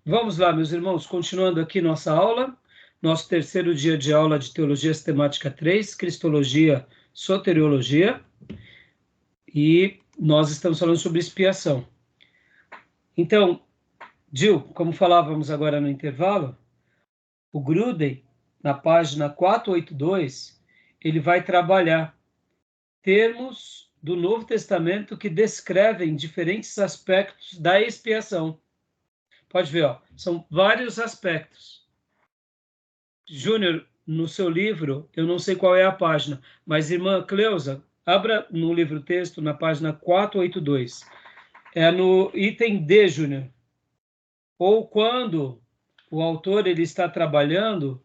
Vamos lá, meus irmãos, continuando aqui nossa aula, nosso terceiro dia de aula de Teologia Sistemática 3, Cristologia, Soteriologia, e nós estamos falando sobre expiação. Então, Gil, como falávamos agora no intervalo, o Gruden, na página 482, ele vai trabalhar termos do Novo Testamento que descrevem diferentes aspectos da expiação. Pode ver, ó, são vários aspectos. Júnior, no seu livro, eu não sei qual é a página, mas irmã Cleusa, abra no livro-texto, na página 482. É no item D, Júnior. Ou quando o autor ele está trabalhando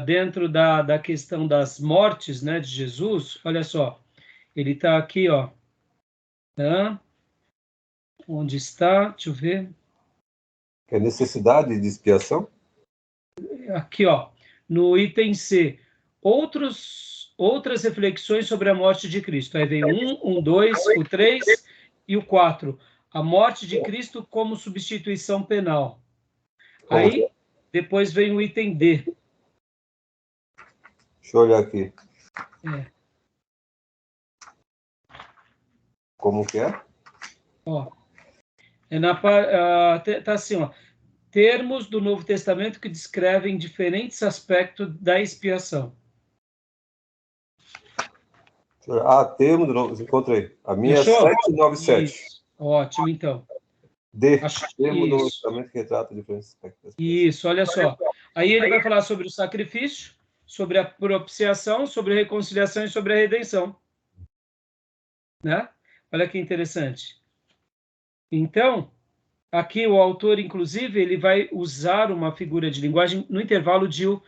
dentro da questão das mortes, né, de Jesus, olha só, ele está aqui, ó. Onde está? Deixa eu ver. É necessidade de expiação? Aqui, ó, no item C, outras reflexões sobre a morte de Cristo. Aí vem o 2, o 3 e o 4. A morte de Cristo como substituição penal. Aí, depois vem o item D. Deixa eu olhar aqui. Como que é? Ó, tá assim, ó. Termos do Novo Testamento que descrevem diferentes aspectos da expiação. Termo do Novo... Encontrei. A minha é Fechou? 797. Isso. Ótimo, então. Termo do Novo Testamento que retrata diferentes aspectos. Isso, olha só. Aí ele vai falar sobre o sacrifício, sobre a propiciação, sobre a reconciliação e sobre a redenção. Né? Olha que interessante. Então, aqui o autor, inclusive, ele vai usar uma figura de linguagem. No intervalo, o Gil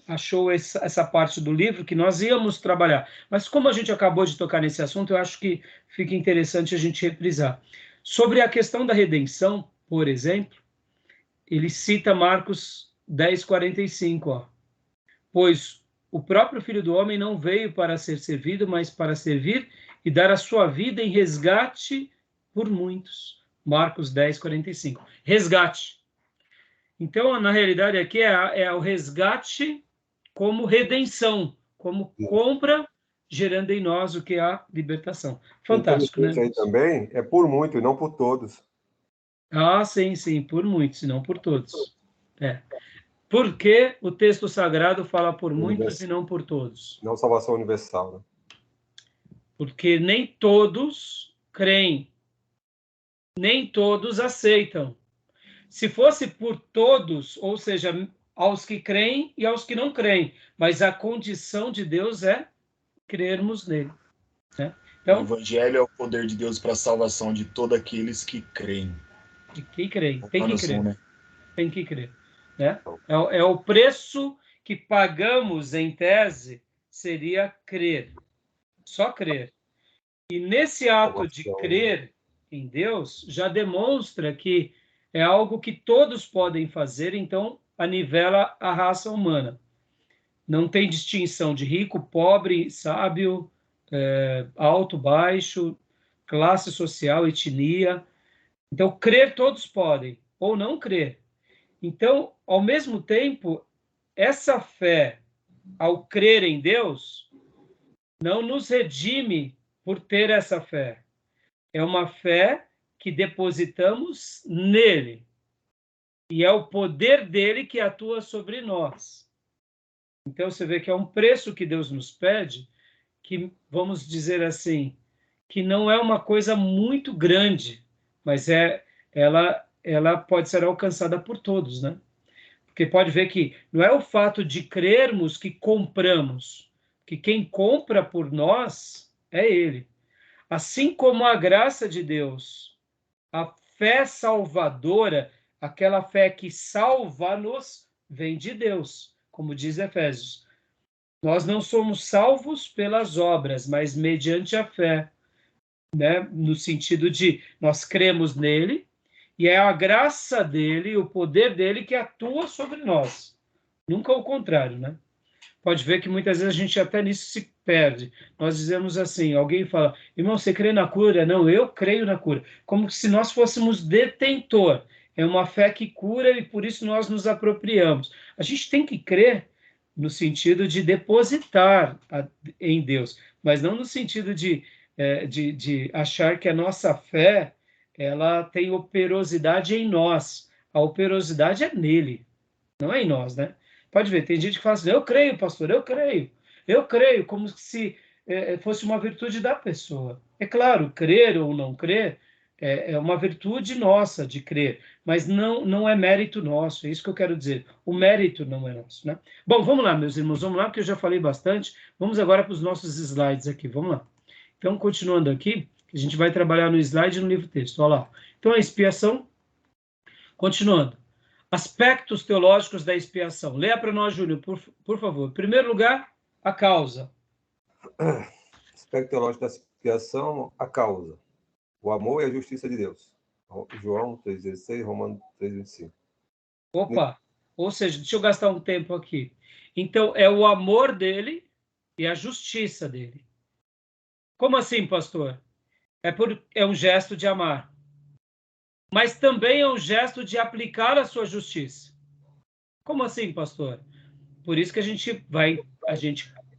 achou essa parte do livro que nós íamos trabalhar. Mas como a gente acabou de tocar nesse assunto, eu acho que fica interessante a gente reprisar. Sobre a questão da redenção, por exemplo, ele cita Marcos 10:45, ó. Pois o próprio Filho do Homem não veio para ser servido, mas para servir e dar a sua vida em resgate por muitos. Marcos 10:45. Resgate. Então, na realidade, aqui é o resgate como redenção, como compra, gerando em nós o que é a libertação. Fantástico, né? Aí também é por muito e não por todos. Sim, por muitos, e não por todos. Porque o texto sagrado fala por muitos e não por todos. Não salvação universal, né? Porque nem todos creem, nem todos aceitam. Se fosse por todos, ou seja, aos que creem e aos que não creem, mas a condição de Deus é crermos nele. Né? Então, o Evangelho é o poder de Deus para a salvação de todos aqueles que creem. Quem crê, tem que crer. Né? Tem que crer. Né? É o preço que pagamos, em tese, seria crer. Só crer. E nesse ato de crer em Deus, já demonstra que é algo que todos podem fazer, então anivela a raça humana. Não tem distinção de rico, pobre, sábio, alto, baixo, classe social, etnia. Então, crer todos podem, ou não crer. Então, ao mesmo tempo, essa fé, ao crer em Deus, não nos redime por ter essa fé. É uma fé que depositamos nele. E é o poder dele que atua sobre nós. Então, você vê que é um preço que Deus nos pede, que, vamos dizer assim, que não é uma coisa muito grande, mas ela pode ser alcançada por todos, né? Porque pode ver que não é o fato de crermos que compramos, que quem compra por nós é ele. Assim como a graça de Deus, a fé salvadora, aquela fé que salva-nos, vem de Deus, como diz Efésios. Nós não somos salvos pelas obras, mas mediante a fé, né? No sentido de nós cremos nele, e é a graça dele, o poder dele que atua sobre nós. Nunca o contrário, né? Pode ver que muitas vezes a gente até nisso se perde. Nós dizemos assim, alguém fala, irmão, você crê na cura? Não, eu creio na cura. Como se nós fôssemos detentor. é uma fé que cura e por isso nós nos apropriamos. A gente tem que crer no sentido de depositar em Deus, mas não no sentido de achar que a nossa fé ela tem operosidade em nós. A operosidade é nele, não é em nós, né? Pode ver, tem gente que fala assim, eu creio, pastor, eu creio, como se fosse uma virtude da pessoa. É claro, crer ou não crer é uma virtude nossa de crer, mas não é mérito nosso, é isso que eu quero dizer. O mérito não é nosso, né? Bom, vamos lá, meus irmãos, vamos lá, porque eu já falei bastante. Vamos agora para os nossos slides aqui, vamos lá. Então, continuando aqui, a gente vai trabalhar no slide e no livro-texto, olha lá. Então, a expiação, continuando. Aspectos teológicos da expiação. Leia para nós, Júnior, por favor. Em primeiro lugar, a causa. Aspecto teológico da expiação, a causa. O amor e a justiça de Deus. João 3,16, Romanos 3,25. Opa! Ou seja, deixa eu gastar um tempo aqui. Então, é o amor dele e a justiça dele. Como assim, pastor? É um gesto de amar. Mas também é um gesto de aplicar a sua justiça. Como assim, pastor? Por isso que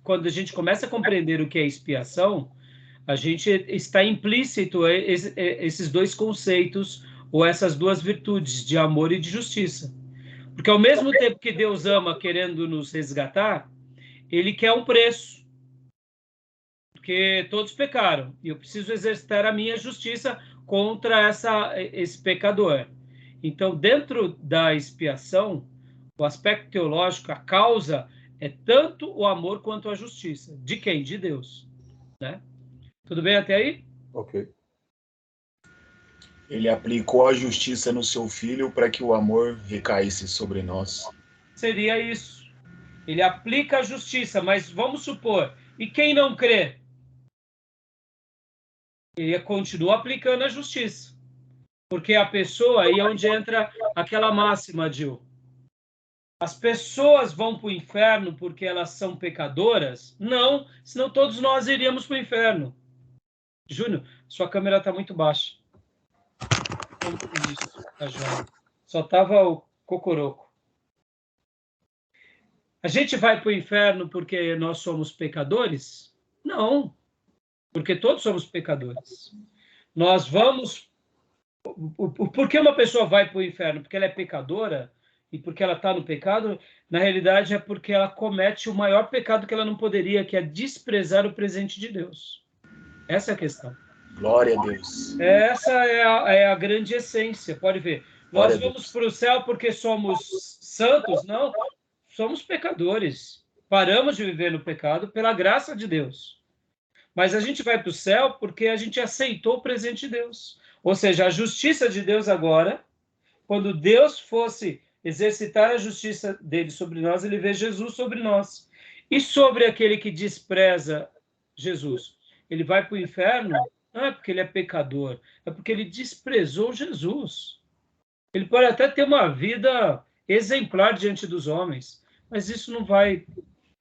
quando a gente começa a compreender o que é expiação, a gente está implícito esses dois conceitos ou essas duas virtudes de amor e de justiça. Porque ao mesmo tempo que Deus ama querendo nos resgatar, ele quer um preço. Porque todos pecaram e eu preciso exercitar a minha justiça contra esse pecador. Então, dentro da expiação, o aspecto teológico, a causa, é tanto o amor quanto a justiça. De quem? De Deus. Né? Tudo bem até aí? Ok. Ele aplicou a justiça no seu filho para que o amor recaísse sobre nós. Seria isso. Ele aplica a justiça, mas vamos supor, e quem não crê? Ele continua aplicando a justiça. Porque a pessoa, aí é onde entra aquela máxima, Gil. As pessoas vão para o inferno porque elas são pecadoras? Não, senão todos nós iríamos para o inferno. Júnior, sua câmera está muito baixa. Isso, tá joia. Só estava o cocoroco. A gente vai para o inferno porque nós somos pecadores? Não, porque todos somos pecadores. Nós vamos... Por que uma pessoa vai para o inferno? Porque ela é pecadora? E porque ela está no pecado? Na realidade, é porque ela comete o maior pecado que ela não poderia, que é desprezar o presente de Deus. Essa é a questão. Glória a Deus. Essa é a grande essência, pode ver. Nós vamos para o céu porque somos santos? Não, somos pecadores. Paramos de viver no pecado pela graça de Deus. Mas a gente vai para o céu porque a gente aceitou o presente de Deus. Ou seja, a justiça de Deus agora, quando Deus fosse exercitar a justiça dele sobre nós, ele vê Jesus sobre nós. E sobre aquele que despreza Jesus? Ele vai para o inferno? Não é porque ele é pecador, é porque ele desprezou Jesus. Ele pode até ter uma vida exemplar diante dos homens, mas isso não vai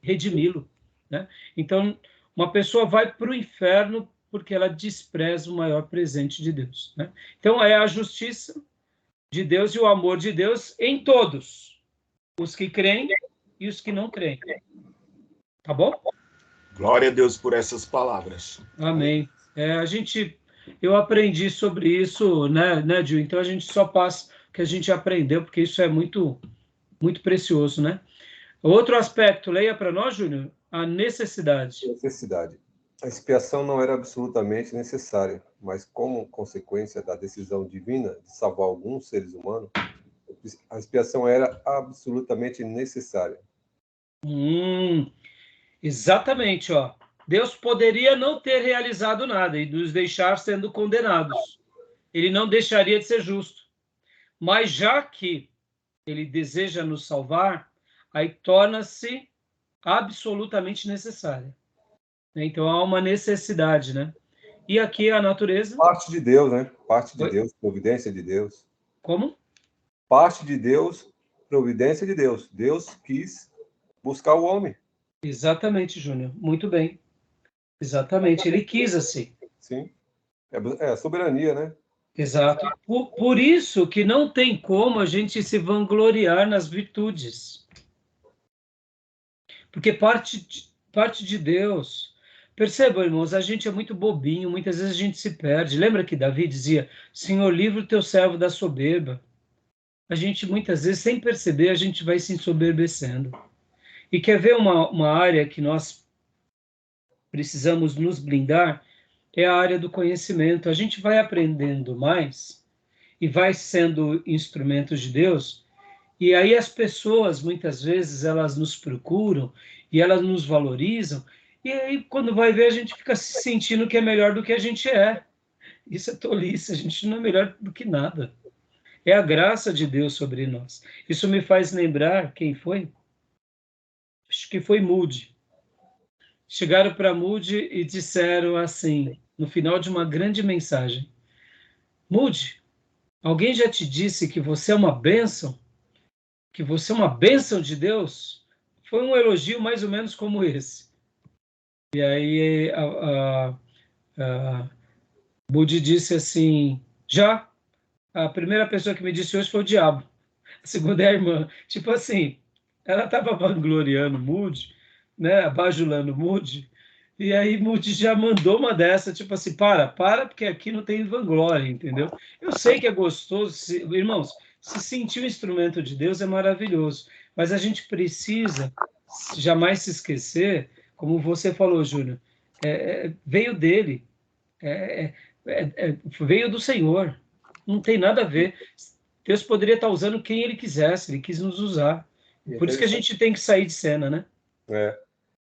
redimi-lo, né? Então, uma pessoa vai para o inferno porque ela despreza o maior presente de Deus, né? Então, é a justiça de Deus e o amor de Deus em todos, os que creem e os que não creem. Tá bom? Glória a Deus por essas palavras. Amém. Eu aprendi sobre isso, né, Gil? Então a gente só passa o que a gente aprendeu, porque isso é muito, muito precioso, né? Outro aspecto, leia para nós, Júnior, a necessidade. Necessidade. A expiação não era absolutamente necessária, mas como consequência da decisão divina de salvar alguns seres humanos, a expiação era absolutamente necessária. Exatamente, ó. Deus poderia não ter realizado nada e nos deixar sendo condenados. Ele não deixaria de ser justo. Mas já que ele deseja nos salvar, aí torna-se absolutamente necessária. Então há uma necessidade, né? E aqui a natureza... Parte de Deus, né? Parte de Deus, providência de Deus. Como? Parte de Deus, providência de Deus. Deus quis buscar o homem. Exatamente, Júnior. Muito bem. Exatamente. Ele quis assim. Sim. É a soberania, né? Exato. Por isso que não tem como a gente se vangloriar nas virtudes. Porque parte de Deus. Percebam, irmãos, a gente é muito bobinho, muitas vezes a gente se perde. Lembra que Davi dizia, Senhor, livra o teu servo da soberba. A gente, muitas vezes, sem perceber, a gente vai se ensoberbecendo. E quer ver uma área que nós precisamos nos blindar? É a área do conhecimento. A gente vai aprendendo mais e vai sendo instrumentos de Deus, e aí as pessoas, muitas vezes, elas nos procuram e elas nos valorizam, e aí, quando vai ver, a gente fica se sentindo que é melhor do que a gente é. Isso é tolice, a gente não é melhor do que nada. É a graça de Deus sobre nós. Isso me faz lembrar, quem foi? Acho que foi Moody. Chegaram para Moody e disseram assim, no final de uma grande mensagem, Moody, alguém já te disse que você é uma bênção? Que você é uma bênção de Deus? Foi um elogio mais ou menos como esse. E aí a Moody disse assim, já, a primeira pessoa que me disse hoje foi o diabo, a segunda é a irmã. Tipo assim, ela estava vangloriando Moody, né, abajulando Moody, e aí Moody já mandou uma dessa, tipo assim, para, porque aqui não tem vanglória, entendeu? Eu sei que é gostoso, irmãos, se sentir um instrumento de Deus é maravilhoso, mas a gente precisa jamais se esquecer, como você falou, Júnior, veio dele, veio do Senhor, não tem nada a ver. Deus poderia estar usando quem ele quisesse, ele quis nos usar. Por isso que a gente tem que sair de cena, né? É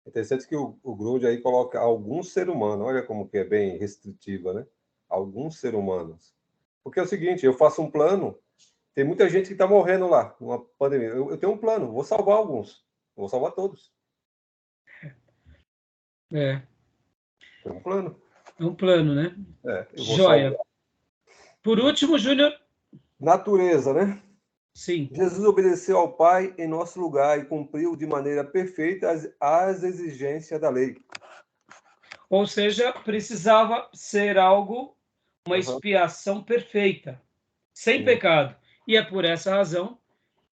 interessante que o Grund aí coloca algum ser humano, olha como que é bem restritiva, né? Alguns seres humanos. Porque é o seguinte, eu faço um plano, tem muita gente que está morrendo lá, numa pandemia. Eu tenho um plano, vou salvar alguns, vou salvar todos. É. É um plano. É um plano, né? Eu vou Joia. salvar. Por último, Júnior. Natureza, né? Sim. Jesus obedeceu ao Pai em nosso lugar e cumpriu de maneira perfeita as exigências da lei. Ou seja, precisava ser algo, uma expiação perfeita, sem pecado. E é por essa razão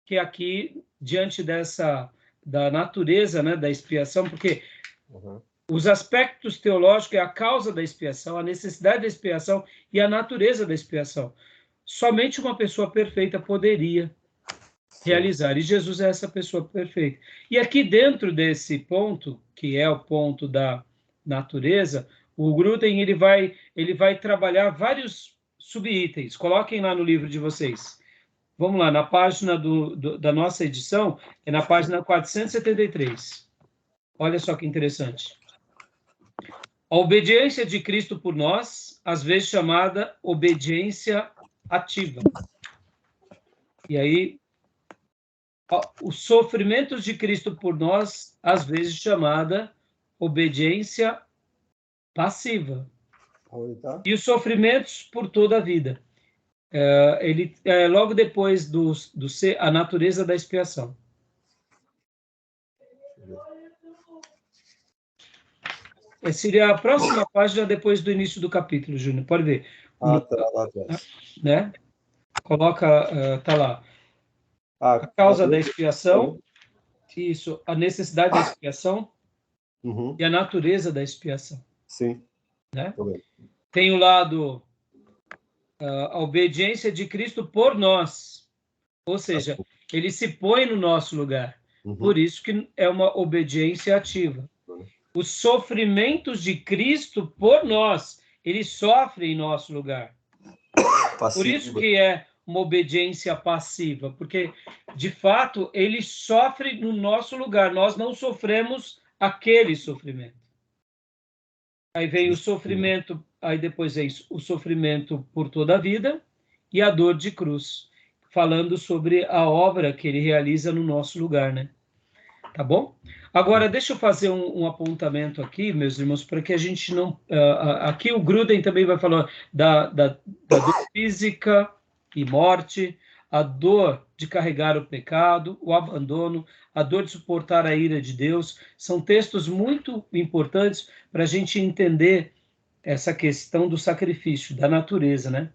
que aqui, diante da natureza, né, da expiação, porque os aspectos teológicos é a causa da expiação, a necessidade da expiação e a natureza da expiação. Somente uma pessoa perfeita poderia realizar, e Jesus é essa pessoa perfeita. E aqui dentro desse ponto, que é o ponto da natureza, o Gruden ele vai trabalhar vários subitens. Coloquem lá no livro de vocês. Vamos lá, na página da nossa edição, é na página 473. Olha só que interessante. A obediência de Cristo por nós, às vezes chamada obediência ativa. E aí, os sofrimentos de Cristo por nós, às vezes chamada obediência passiva. E os sofrimentos por toda a vida. Ele logo depois a natureza da expiação. Seria a próxima página depois do início do capítulo, Júnior. Pode ver. Tá lá atrás. Né? Coloca, tá lá. A causa da expiação, isso, a necessidade da expiação e a natureza da expiação. Sim. Né? Tem o lado a obediência de Cristo por nós, ou seja, ele se põe no nosso lugar. Por isso que é uma obediência ativa. Os sofrimentos de Cristo por nós, ele sofre em nosso lugar. Por isso que é uma obediência passiva, porque, de fato, ele sofre no nosso lugar. Nós não sofremos aquele sofrimento. Aí vem o sofrimento, aí depois vem o sofrimento por toda a vida e a dor de cruz, falando sobre a obra que ele realiza no nosso lugar, né? Tá bom? Agora, deixa eu fazer um apontamento aqui, meus irmãos, para que a gente não... aqui o Gruden também vai falar da dor física e morte, a dor de carregar o pecado, o abandono, a dor de suportar a ira de Deus. São textos muito importantes para a gente entender essa questão do sacrifício, da natureza, né?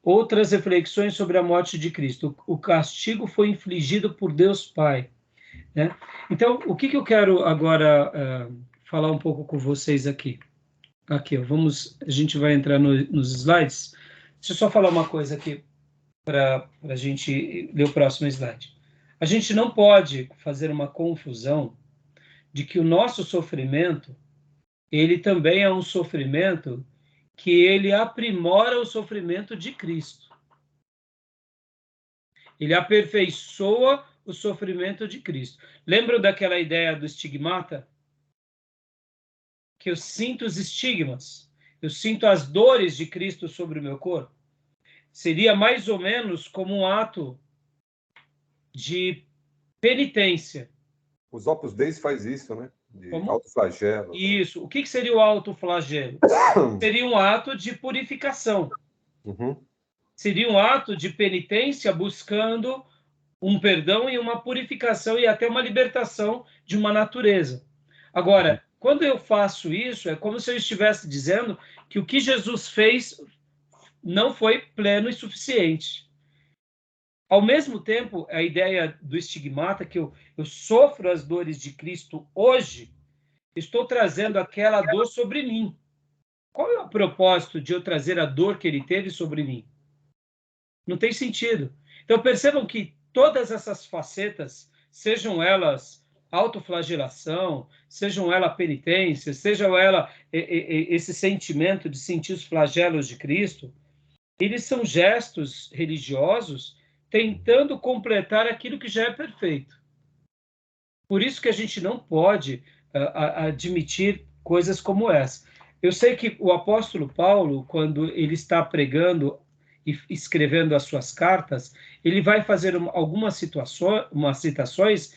outras reflexões sobre a morte de Cristo. O castigo foi infligido por Deus Pai, né? Então, o que eu quero agora falar um pouco com vocês aqui? Aqui, ó, a gente vai entrar nos slides. Deixa eu só falar uma coisa aqui para a gente ler o próximo slide. A gente não pode fazer uma confusão de que o nosso sofrimento, ele também é um sofrimento que ele aprimora o sofrimento de Cristo. Ele aperfeiçoa o sofrimento de Cristo. Lembram daquela ideia do estigmata? Que eu sinto os estigmas, eu sinto as dores de Cristo sobre o meu corpo. Seria mais ou menos como um ato de penitência. Os Opus Dei faz isso, né? De autoflagelo. Isso. O que seria o autoflagelo? Seria um ato de purificação. Uhum. Seria um ato de penitência buscando um perdão e uma purificação e até uma libertação de uma natureza. Agora, quando eu faço isso, é como se eu estivesse dizendo que o que Jesus fez não foi pleno e suficiente. Ao mesmo tempo, a ideia do estigmata, que eu sofro as dores de Cristo hoje, estou trazendo aquela dor sobre mim. Qual é o propósito de eu trazer a dor que ele teve sobre mim? Não tem sentido. Então, percebam que todas essas facetas, sejam elas autoflagelação, sejam elas penitência, sejam elas esse sentimento de sentir os flagelos de Cristo, eles são gestos religiosos tentando completar aquilo que já é perfeito. Por isso que a gente não pode admitir coisas como essa. Eu sei que o apóstolo Paulo, quando ele está pregando e escrevendo as suas cartas, ele vai fazer algumas citações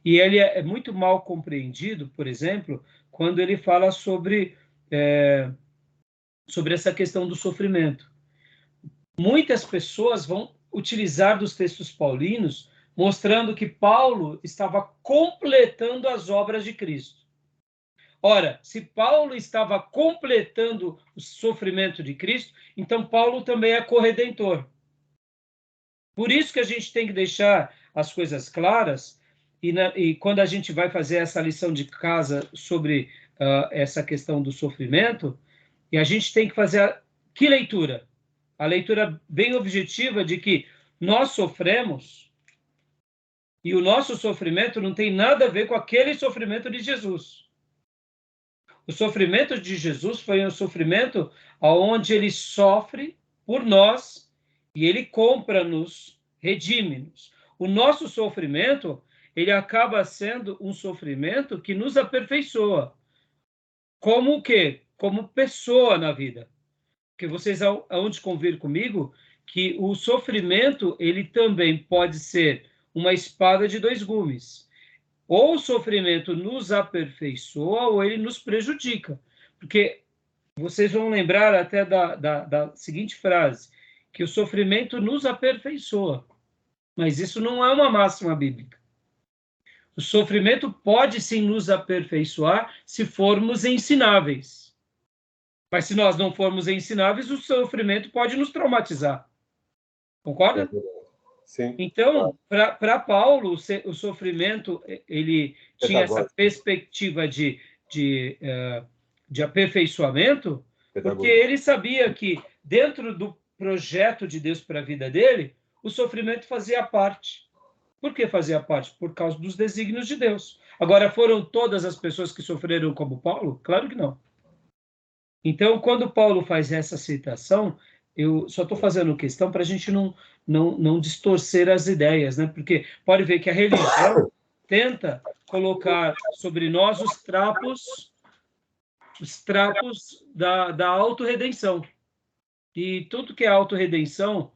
e ele é muito mal compreendido, por exemplo, quando ele fala sobre essa questão do sofrimento. Muitas pessoas vão utilizar dos textos paulinos, mostrando que Paulo estava completando as obras de Cristo. Ora, se Paulo estava completando o sofrimento de Cristo, então Paulo também é corredentor. Por isso que a gente tem que deixar as coisas claras, e quando a gente vai fazer essa lição de casa sobre essa questão do sofrimento, e a gente tem que fazer que leitura? A leitura bem objetiva de que nós sofremos e o nosso sofrimento não tem nada a ver com aquele sofrimento de Jesus. O sofrimento de Jesus foi um sofrimento onde ele sofre por nós e ele compra-nos, redime-nos. O nosso sofrimento, ele acaba sendo um sofrimento que nos aperfeiçoa. Como o quê? Como pessoa na vida. Porque vocês hão de convir comigo que o sofrimento, ele também pode ser uma espada de dois gumes. Ou o sofrimento nos aperfeiçoa, ou ele nos prejudica. Porque vocês vão lembrar até da seguinte frase, que o sofrimento nos aperfeiçoa. Mas isso não é uma máxima bíblica. O sofrimento pode sim nos aperfeiçoar se formos ensináveis. Mas se nós não formos ensináveis, o sofrimento pode nos traumatizar. Concorda? Sim. Então, para Paulo, o sofrimento, ele tinha essa perspectiva de aperfeiçoamento, porque ele sabia que dentro do projeto de Deus para a vida dele, o sofrimento fazia parte. Por que fazia parte? Por causa dos desígnios de Deus. Agora, foram todas as pessoas que sofreram como Paulo? Claro que não. Então, quando Paulo faz essa citação, eu só estou fazendo questão para a gente não distorcer as ideias, né? Porque pode ver que a religião tenta colocar sobre nós os trapos da autorredenção. E tudo que é autorredenção,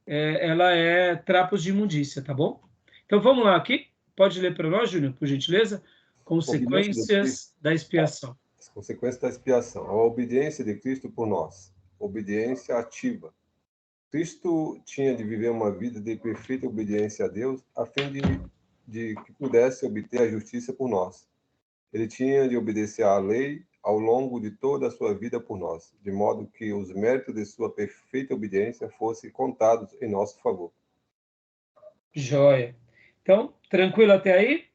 ela é trapos de imundícia, tá bom? Então, vamos lá aqui. Pode ler para nós, Júnior, por gentileza? Consequências da expiação. As consequências da expiação. A obediência de Cristo por nós. Obediência ativa. Cristo tinha de viver uma vida de perfeita obediência a Deus, a fim de que pudesse obter a justiça por nós. Ele tinha de obedecer à lei, ao longo de toda a sua vida por nós, de modo que os méritos de sua perfeita obediência fossem contados em nosso favor. Joia. Então, tranquilo até aí?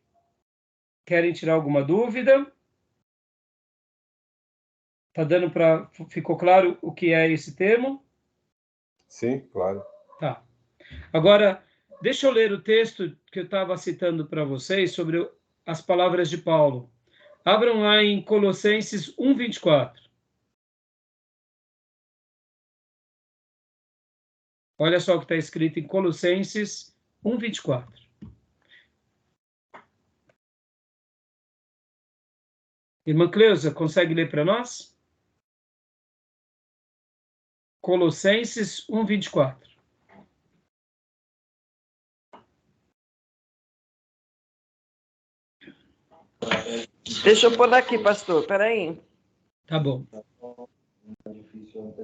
Querem tirar alguma dúvida? Ficou claro o que é esse termo? Sim, claro. Tá. Agora, deixa eu ler o texto que eu estava citando para vocês sobre as palavras de Paulo. Abram lá em Colossenses 1:24. Olha só o que está escrito em Colossenses 1:24. Irmã Cleusa, consegue ler para nós? Colossenses 1:24. Deixa eu pôr aqui, pastor, espera aí. Tá bom.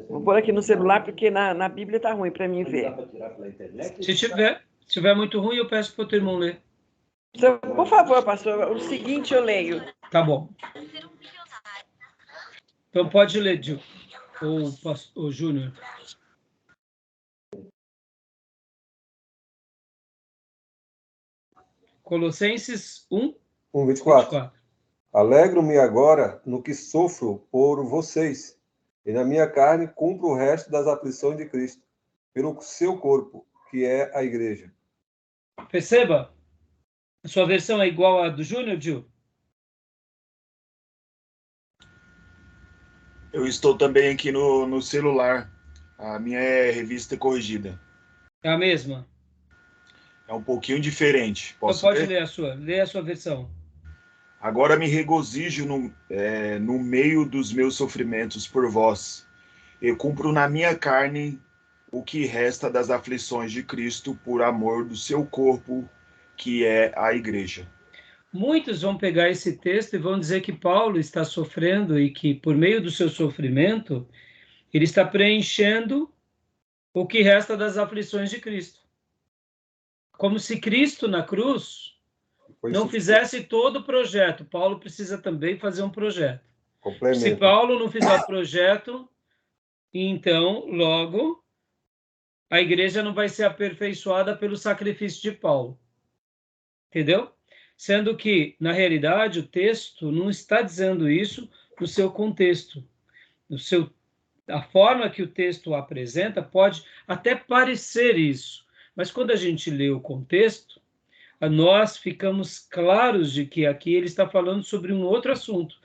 Vou pôr aqui no celular, porque na Bíblia tá ruim para mim ver. Se tiver muito ruim, eu peço para o teu irmão ler. Por favor, pastor, o seguinte eu leio. Tá bom. Então pode ler, Gil. Ou Júnior. Colossenses 1:24. Alegro-me agora no que sofro por vocês, e na minha carne cumpro o resto das aflições de Cristo, pelo seu corpo, que é a igreja. Perceba, a sua versão é igual à do Júnior, Gil? Eu estou também aqui no celular. A minha é revista corrigida. É a mesma? É um pouquinho diferente. Então Posso pode ler? ler a sua. Lê a sua versão. Agora me regozijo no meio dos meus sofrimentos por vós. Eu cumpro na minha carne o que resta das aflições de Cristo por amor do seu corpo, que é a igreja. Muitos vão pegar esse texto e vão dizer que Paulo está sofrendo e que, por meio do seu sofrimento, ele está preenchendo o que resta das aflições de Cristo. Como se Cristo, na cruz, não fizesse todo o projeto. Paulo precisa também fazer um projeto. Se Paulo não fizer o projeto, então, logo, a igreja não vai ser aperfeiçoada pelo sacrifício de Paulo. Entendeu? Sendo que, na realidade, o texto não está dizendo isso no seu contexto. A forma que o texto apresenta pode até parecer isso, mas quando a gente lê o contexto, nós ficamos claros de que aqui ele está falando sobre um outro assunto,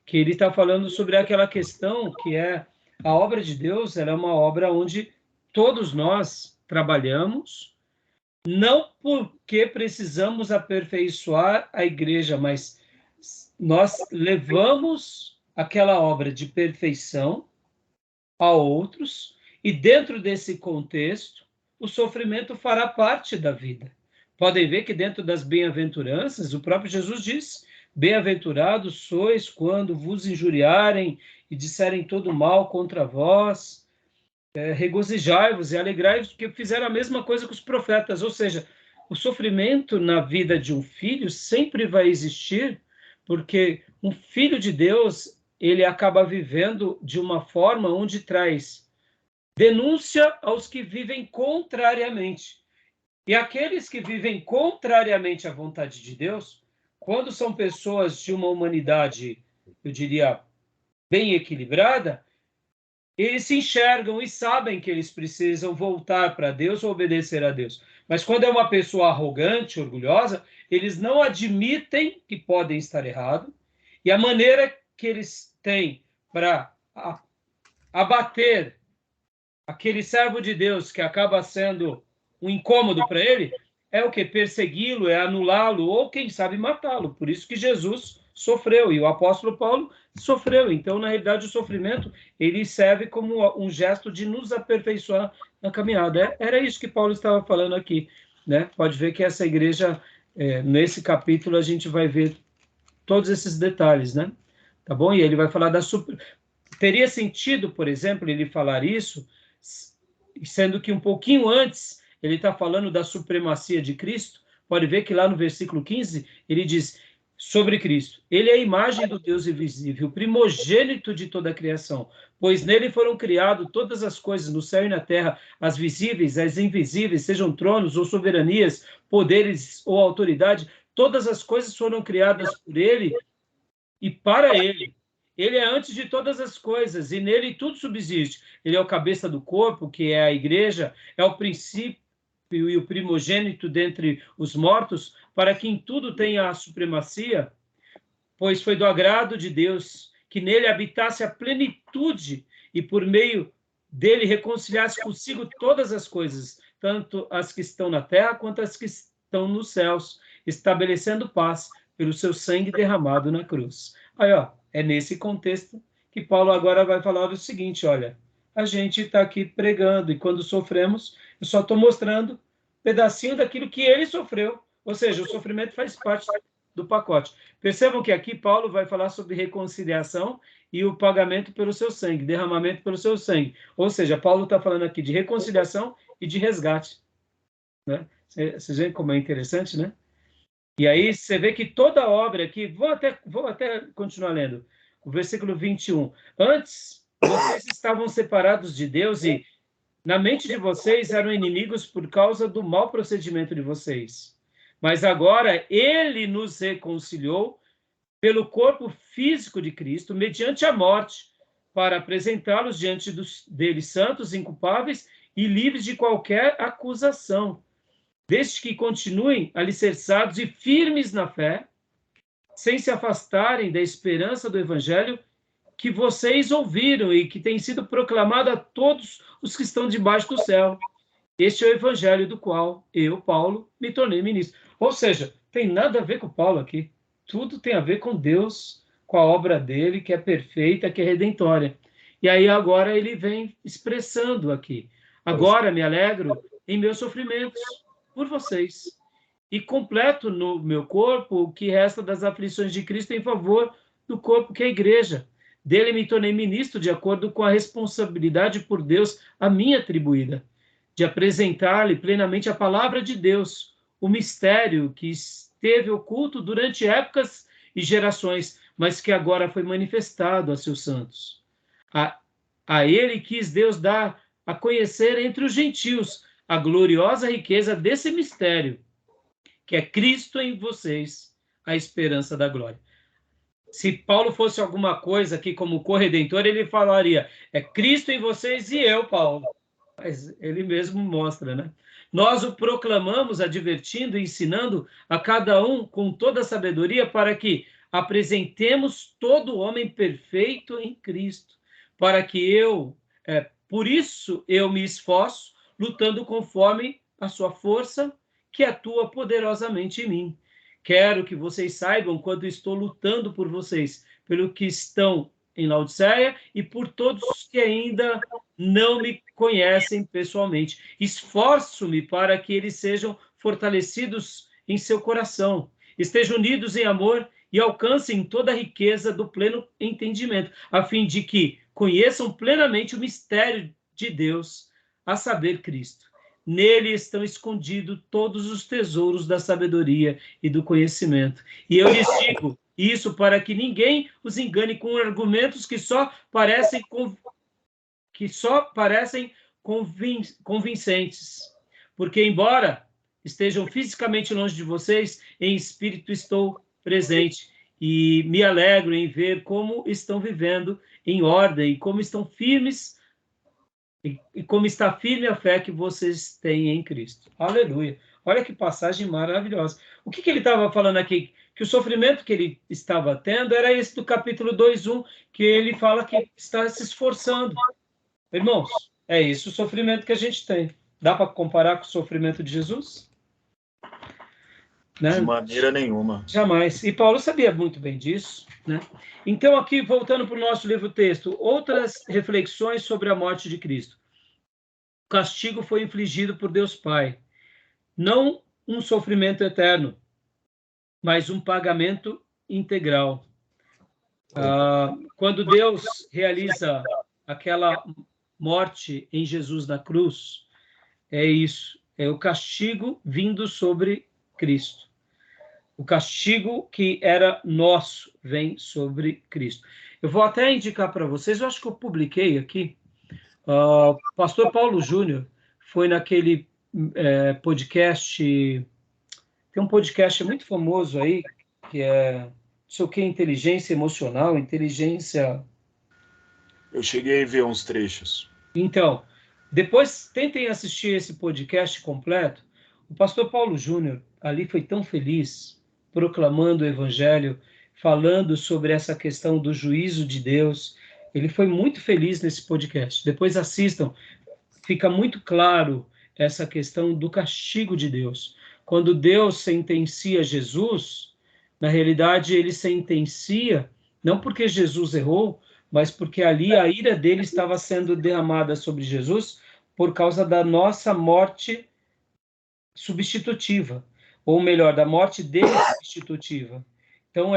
que ele está falando sobre aquela questão que é a obra de Deus, ela é uma obra onde todos nós trabalhamos, não porque precisamos aperfeiçoar a igreja, mas nós levamos aquela obra de perfeição a outros, e dentro desse contexto, o sofrimento fará parte da vida. Podem ver que dentro das bem-aventuranças, o próprio Jesus diz: bem-aventurados sois quando vos injuriarem e disserem todo mal contra vós, regozijai-vos e alegrai-vos, porque fizeram a mesma coisa com os profetas. Ou seja, o sofrimento na vida de um filho sempre vai existir, porque um filho de Deus, ele acaba vivendo de uma forma onde traz denúncia aos que vivem contrariamente. E aqueles que vivem contrariamente à vontade de Deus, quando são pessoas de uma humanidade, eu diria, bem equilibrada, eles se enxergam e sabem que eles precisam voltar para Deus ou obedecer a Deus. Mas quando é uma pessoa arrogante, orgulhosa, eles não admitem que podem estar errados, e a maneira que eles têm para abater aquele servo de Deus que acaba sendo um incômodo para ele, é o que? Persegui-lo, é anulá-lo, ou quem sabe matá-lo. Por isso que Jesus sofreu, e o apóstolo Paulo sofreu. Então, na realidade, o sofrimento, ele serve como um gesto de nos aperfeiçoar na caminhada. Era isso que Paulo estava falando aqui, né? Pode ver que essa igreja, nesse capítulo, a gente vai ver todos esses detalhes, né? Tá bom? E ele vai falar Teria sentido, por exemplo, ele falar isso, sendo que um pouquinho antes ele está falando da supremacia de Cristo. Pode ver que lá no versículo 15 ele diz: sobre Cristo. Ele é a imagem do Deus invisível, o primogênito de toda a criação, pois nele foram criadas todas as coisas no céu e na terra, as visíveis, as invisíveis, sejam tronos ou soberanias, poderes ou autoridade, todas as coisas foram criadas por ele e para ele. Ele é antes de todas as coisas, e nele tudo subsiste. Ele é o cabeça do corpo, que é a igreja, é o princípio e o primogênito dentre os mortos, para que em tudo tenha a supremacia, pois foi do agrado de Deus que nele habitasse a plenitude e por meio dele reconciliasse consigo todas as coisas, tanto as que estão na terra quanto as que estão nos céus, estabelecendo paz pelo seu sangue derramado na cruz. Aí, ó, é nesse contexto que Paulo agora vai falar o seguinte, olha, a gente está aqui pregando e quando sofremos, eu só estou mostrando um pedacinho daquilo que ele sofreu, ou seja, o sofrimento faz parte do pacote. Percebam que aqui Paulo vai falar sobre reconciliação e o pagamento pelo seu sangue, derramamento pelo seu sangue. Ou seja, Paulo está falando aqui de reconciliação e de resgate. Né? Vocês veem como é interessante, né? E aí você vê que toda a obra aqui, vou até continuar lendo, o versículo 21. Antes, vocês estavam separados de Deus e na mente de vocês eram inimigos por causa do mau procedimento de vocês. Mas agora ele nos reconciliou pelo corpo físico de Cristo, mediante a morte, para apresentá-los diante deles santos, inculpáveis e livres de qualquer acusação, desde que continuem alicerçados e firmes na fé, sem se afastarem da esperança do Evangelho que vocês ouviram e que tem sido proclamado a todos os que estão debaixo do céu. Este é o Evangelho do qual eu, Paulo, me tornei ministro. Ou seja, tem nada a ver com Paulo aqui. Tudo tem a ver com Deus, com a obra dele, que é perfeita, que é redentória. E aí agora ele vem expressando aqui. Agora me alegro em meus sofrimentos por vocês e completo no meu corpo o que resta das aflições de Cristo em favor do corpo que é a igreja. Dele me tornei ministro de acordo com a responsabilidade por Deus a mim atribuída, de apresentar-lhe plenamente a palavra de Deus, o mistério que esteve oculto durante épocas e gerações, mas que agora foi manifestado a seus santos. A ele quis Deus dar a conhecer entre os gentios a gloriosa riqueza desse mistério, que é Cristo em vocês, a esperança da glória. Se Paulo fosse alguma coisa aqui como corredentor, ele falaria, é Cristo em vocês e eu, Paulo. Mas ele mesmo mostra, né? Nós o proclamamos, advertindo e ensinando a cada um com toda a sabedoria para que apresentemos todo homem perfeito em Cristo, para que por isso eu me esforço, lutando conforme a sua força que atua poderosamente em mim. Quero que vocês saibam quanto estou lutando por vocês, pelo que estão em Laodiceia e por todos que ainda não me conhecem pessoalmente. Esforço-me para que eles sejam fortalecidos em seu coração, estejam unidos em amor e alcancem toda a riqueza do pleno entendimento, a fim de que conheçam plenamente o mistério de Deus, a saber, Cristo. Nele estão escondidos todos os tesouros da sabedoria e do conhecimento. E eu lhes digo isso para que ninguém os engane com argumentos que só parecem convincentes. Porque, embora estejam fisicamente longe de vocês, em espírito estou presente. E me alegro em ver como estão vivendo em ordem e como estão firmes e como está firme a fé que vocês têm em Cristo. Aleluia. Olha que passagem maravilhosa. O que ele estava falando aqui? Que o sofrimento que ele estava tendo era esse do capítulo 2:1, que ele fala que está se esforçando. Irmãos, é isso o sofrimento que a gente tem. Dá para comparar com o sofrimento de Jesus? Né? De maneira nenhuma. Jamais. E Paulo sabia muito bem disso. Né? Então, aqui, voltando para o nosso livro-texto, outras reflexões sobre a morte de Cristo. O castigo foi infligido por Deus Pai. Não um sofrimento eterno, mas um pagamento integral. Quando Deus realiza aquela morte em Jesus na cruz, é isso. É o castigo vindo sobre Cristo. O castigo que era nosso vem sobre Cristo. Eu vou até indicar para vocês, eu acho que eu publiquei aqui, pastor Paulo Júnior foi naquele podcast, tem um podcast muito famoso aí, que é, não sei o que, inteligência emocional, inteligência... Eu cheguei a ver uns trechos. Então, depois tentem assistir esse podcast completo. O pastor Paulo Júnior ali foi tão feliz, proclamando o evangelho, falando sobre essa questão do juízo de Deus. Ele foi muito feliz nesse podcast. Depois assistam, fica muito claro essa questão do castigo de Deus. Quando Deus sentencia Jesus, na realidade ele sentencia, não porque Jesus errou, mas porque ali a ira dele estava sendo derramada sobre Jesus por causa da nossa morte substitutiva, ou melhor, da morte dele substitutiva. Então,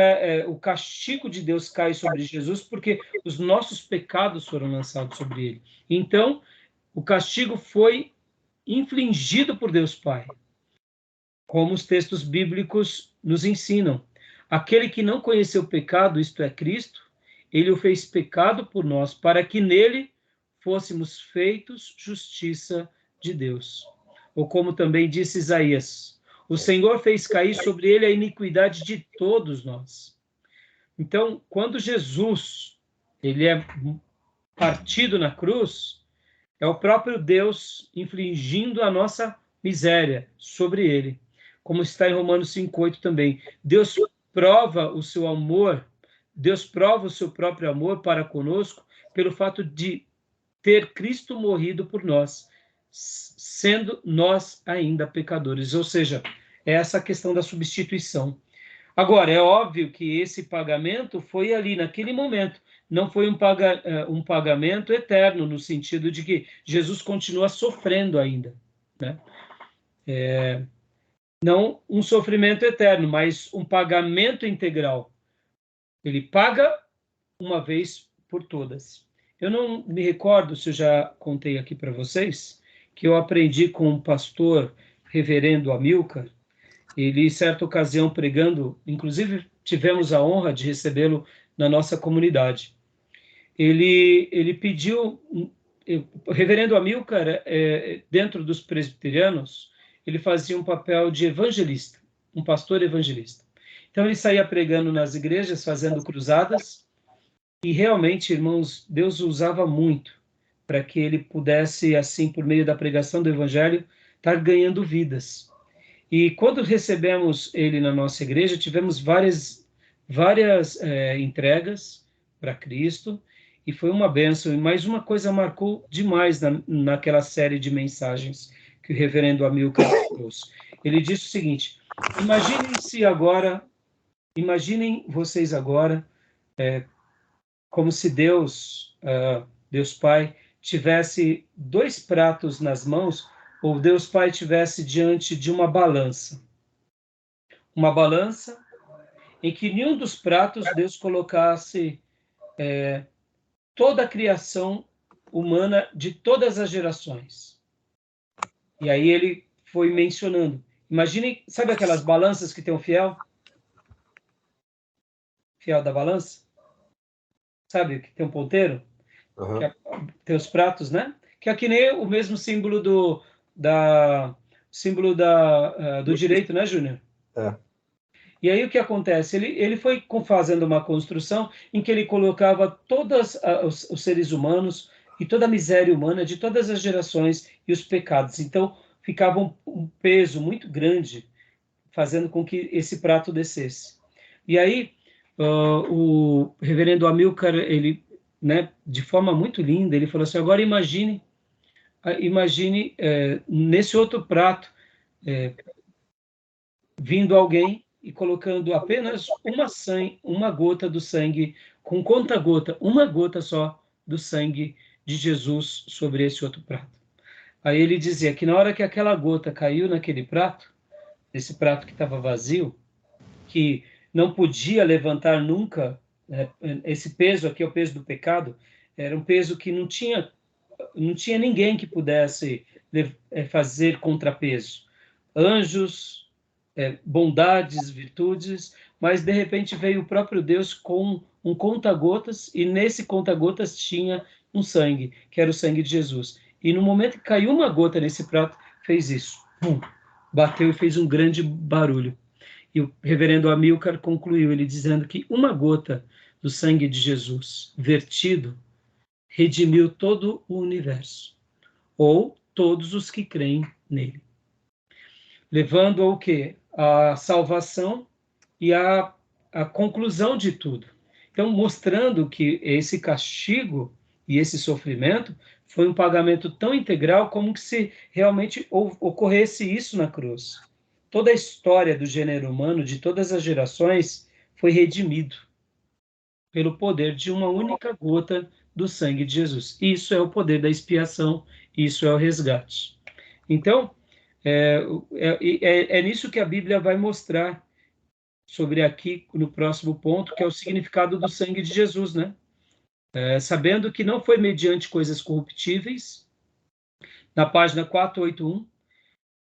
o castigo de Deus cai sobre Jesus porque os nossos pecados foram lançados sobre ele. Então, o castigo foi infligido por Deus Pai, como os textos bíblicos nos ensinam. Aquele que não conheceu o pecado, isto é, Cristo, ele o fez pecado por nós, para que nele fôssemos feitos justiça de Deus. Ou como também disse Isaías, o Senhor fez cair sobre ele a iniquidade de todos nós. Então, quando Jesus ele é partido na cruz, é o próprio Deus infligindo a nossa miséria sobre ele. Como está em Romanos 5,8 também. Deus prova o seu amor, Deus prova o seu próprio amor para conosco pelo fato de ter Cristo morrido por nós, sendo nós ainda pecadores. Ou seja, é essa questão da substituição. Agora, é óbvio que esse pagamento foi ali, naquele momento. Não foi um pagamento eterno, no sentido de que Jesus continua sofrendo ainda, né? Não um sofrimento eterno, mas um pagamento integral. Ele paga uma vez por todas. Eu não me recordo se eu já contei aqui para vocês que eu aprendi com um pastor, reverendo Amilcar. Ele, em certa ocasião, pregando, inclusive tivemos a honra de recebê-lo na nossa comunidade. Ele pediu, o reverendo Amilcar, dentro dos presbiterianos, ele fazia um papel de evangelista, um pastor evangelista. Então, ele saía pregando nas igrejas, fazendo cruzadas, e realmente, irmãos, Deus o usava muito para que ele pudesse, assim, por meio da pregação do evangelho, estar ganhando vidas. E quando recebemos ele na nossa igreja, tivemos várias entregas para Cristo, e foi uma bênção. E mais uma coisa marcou demais naquela série de mensagens que o reverendo Amilcar trouxe. Ele disse o seguinte: imaginem vocês agora, como se Deus Pai, tivesse 2 pratos nas mãos, ou Deus Pai tivesse diante de uma balança em que nenhum dos pratos Deus colocasse toda a criação humana de todas as gerações. E aí ele foi mencionando. Imaginem, sabe aquelas balanças que tem o fiel? Fiel da balança? Sabe que tem um ponteiro? Uhum. Tem os pratos, né? Que é que nem o mesmo símbolo do direito, né, Júnior? É. E aí o que acontece? Ele foi fazendo uma construção em que ele colocava todos os seres humanos e toda a miséria humana de todas as gerações e os pecados. Então ficava um peso muito grande fazendo com que esse prato descesse. E aí o reverendo Amilcar, ele, né, de forma muito linda, ele falou assim: agora imagine nesse outro prato vindo alguém e colocando apenas uma gota do sangue, com conta-gota, uma gota só do sangue de Jesus sobre esse outro prato. Aí ele dizia que na hora que aquela gota caiu naquele prato, esse prato que estava vazio, que não podia levantar nunca, esse peso aqui é o peso do pecado, era um peso que não tinha ninguém que pudesse fazer contrapeso. Anjos, bondades, virtudes, mas de repente veio o próprio Deus com um conta-gotas, e nesse conta-gotas tinha um sangue, que era o sangue de Jesus. E no momento que caiu uma gota nesse prato, fez isso. Pum, bateu e fez um grande barulho. E o reverendo Amilcar concluiu, ele dizendo que uma gota do sangue de Jesus vertido redimiu todo o universo, ou todos os que creem nele. Levando ao quê? A salvação e a conclusão de tudo. Então, mostrando que esse castigo e esse sofrimento foi um pagamento tão integral como que se realmente ocorresse isso na cruz. Toda a história do gênero humano, de todas as gerações, foi redimido pelo poder de uma única gota do sangue de Jesus. Isso é o poder da expiação, isso é o resgate. Então, é nisso que a Bíblia vai mostrar sobre aqui, no próximo ponto, que é o significado do sangue de Jesus, né? Sabendo que não foi mediante coisas corruptíveis, na página 481,